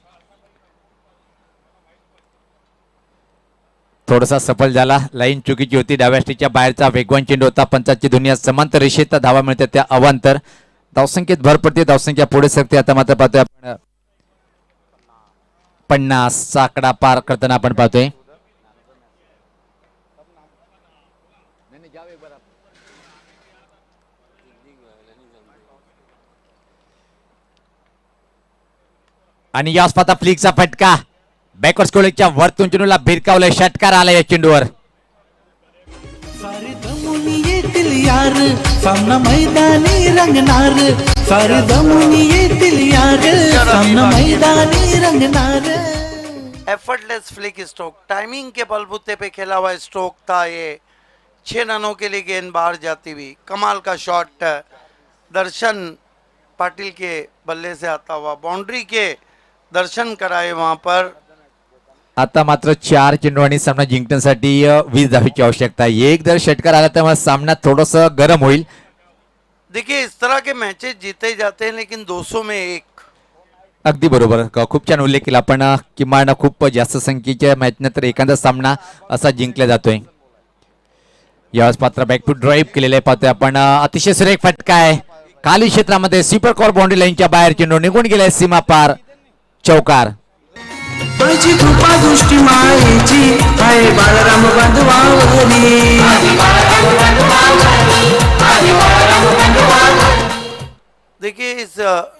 थोडासा सफल झाला, लाईन चुकीची होती, डाव्या स्टिकच्या बाहेरचा वेगवान चेंडू होता. पंचाची दुनिया समांतर रेषेत धावा मिळते त्या अवांतर. धावसंख्येत भर पडते, धावसंख्या पुढे सरते. आता मात्र पाहतोय आपण 50 आकडा पार करताना आपण पाहतोय. आणि याच पाहता फ्लिकचा फटका, बॅकवर्ड स्कोलिंगच्या वरतून चेंडूला भिरकावलंय, षटकार आला या चेंडूवर. सारे दमुनी येतील यार, सामना मैदानी रंगणार. सारे दमुनी येतील यार, सामना मैदानी रंगणार. एफर्टलेस फ्लिक स्ट्रोक, टाइमिंग के बलबूते पे खेला हुआ स्ट्रोक था ये. 6 रनों के लिए गेंद बाहर जाती हुई, कमाल का शॉट दर्शन पाटिल के बल्ले से आता हुआ, बाउंड्री के दर्शन कराए वहां पर. आता मात्र 4 चेंडू आणि सामना जिंकण्यासाठी 20 धावेची आवश्यकता आहे. एक जर षटकार आला तर सामना थोडस गरम होईल. देखिए इस तरह के मैचेस जीते जाते हैं, लेकिन 200 में 1. अगदी बरोबर, खूप छान उल्लेख केला आपण. किमान खूप जास्त संख्येच्या मॅच नंतर एखादा सामना असा जिंकला जातोय. यावेळेस पात्र बॅकफूट ड्राईव्ह केलेलं आहे पाहतोय आपण. अतिशय सुरेख फटका आहे, खाली क्षेत्रामध्ये सुपर कॉर बाउंड्री लाईनच्या बाहेर चेंडू निघून गेलाय सीमा पार, चौकार. माझी कृपा दृष्टी मायेची आहे बाळराम बांधवावरी. देखिए इस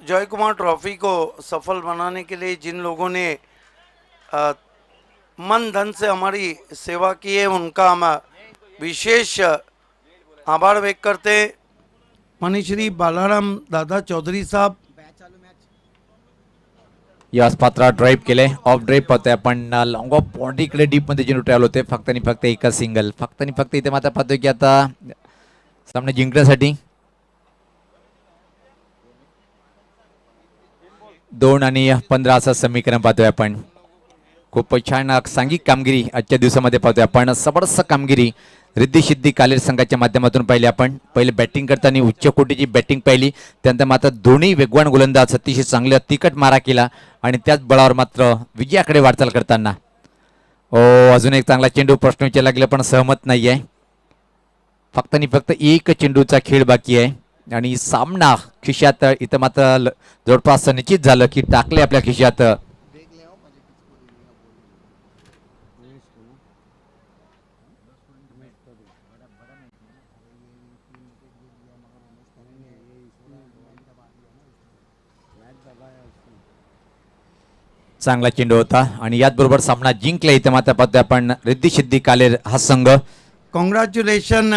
जय कुमार ट्रॉफी को सफल बनाने के लिए जिन लोगों ने मन धन से हमारी सेवा की है, उनका हम विशेष आभार व्यक्त करते हैं. मनीश्री बालाराम दादा चौधरी साहब, यास पात्रा ड्राईव्ह केले, ऑफ ड्राईव्ह पाहतोय आपण. लॉंग ऑफ बाउंड्रीकडे डीप मध्ये चेंडू ट्रॅव्हल होते, फक्त आणि फक्त एका सिंगल, फक्त आणि फक्त इथे मात्र पाहतोय की आता सामना जिंकण्यासाठी 2 आणि 15 असं समीकरण पाहतोय आपण. खूप छान सांघिक कामगिरी आजच्या दिवसामध्ये पाहतोय आपण. जबरदस्त कामगिरी रिद्धी सिद्धी कालेर संघाच्या माध्यमातून पाहिली आपण. पहिले बॅटिंग करताना उच्च कोटीची बॅटिंग पाहिली, त्यानंतर मात्र दोन्ही वेगवान गोलंदाज अतिशय चांगला तिकट मारा केला आणि त्याच बळावर मात्र विजयाकडे वाटचाल करताना. अजून एक चांगला चेंडू प्रश्न विचारला गेला पण सहमत नाही आहे. फक्त आणि फक्त एक चेंडूचा खेळ बाकी आहे आणि सामना खिशात इथं मात्र जवळपास निश्चित झालं की टाकले आपल्या खिशात. चांगला चेंडू होता आणि याच बरोबर सामना जिंकला. इथे मात्र पाहतोय आपण रिद्धी सिद्धी कालेर हा संघ. कॉन्ग्रॅच्युलेशन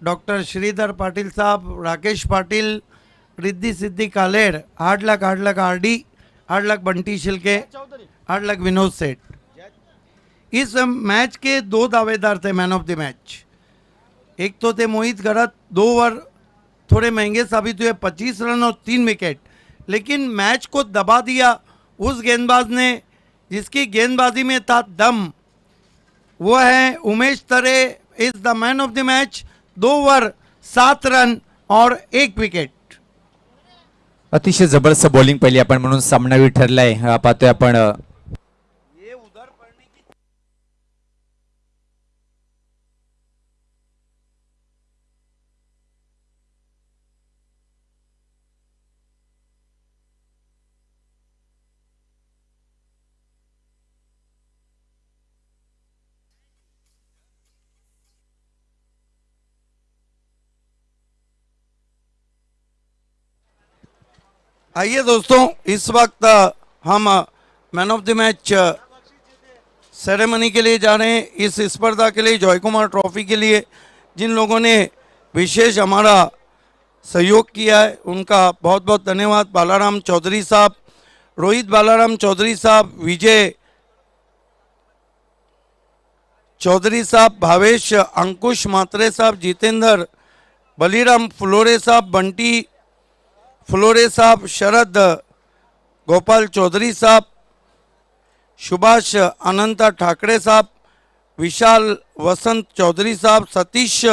डॉक्टर श्रीधर पाटिल साहब, राकेश पाटिल, रिद्धि सिद्धि कालेर, 8 लाख आरडी, 8 लाख बंटी शिल्के, 8 लाख विनोद सेठ. इस मैच के 2 दावेदार थे मैन ऑफ द मैच. एक तो थे मोहित गरत, 2 ओवर थोड़े महंगे साबित हुए, 25 रन और 3 विकेट, लेकिन मैच को दबा दिया उस गेंदबाज ने जिसकी गेंदबाजी में था दम. वो है Umesh Tare, is the man of the match. 2 over 7 run और 1 विकेट. अतिशय जबरदस्त बॉलिंग पहिली आपण म्हणून सामनावीर ठरलाय. पाहतोय आपण आइए दोस्तों, इस वक्त हम man of the match ceremony के लिए जा रहे हैं। इस स्पर्धा के लिए, जॉय कुमार ट्रॉफी के लिए जिन लोगों ने विशेष हमारा सहयोग किया है उनका बहुत बहुत धन्यवाद। बालाराम चौधरी साहब, रोहित बालाराम चौधरी साहब, विजय चौधरी साहब, भावेश अंकुश मात्रे साहब, जितेंद्र बलीराम फुलोरे साहब, बंटी फुलोरे साहब, शरद गोपाल चौधरी साहब, सुभाष अनंता ठाकरे साहब, विशाल वसंत चौधरी साहब, सतीश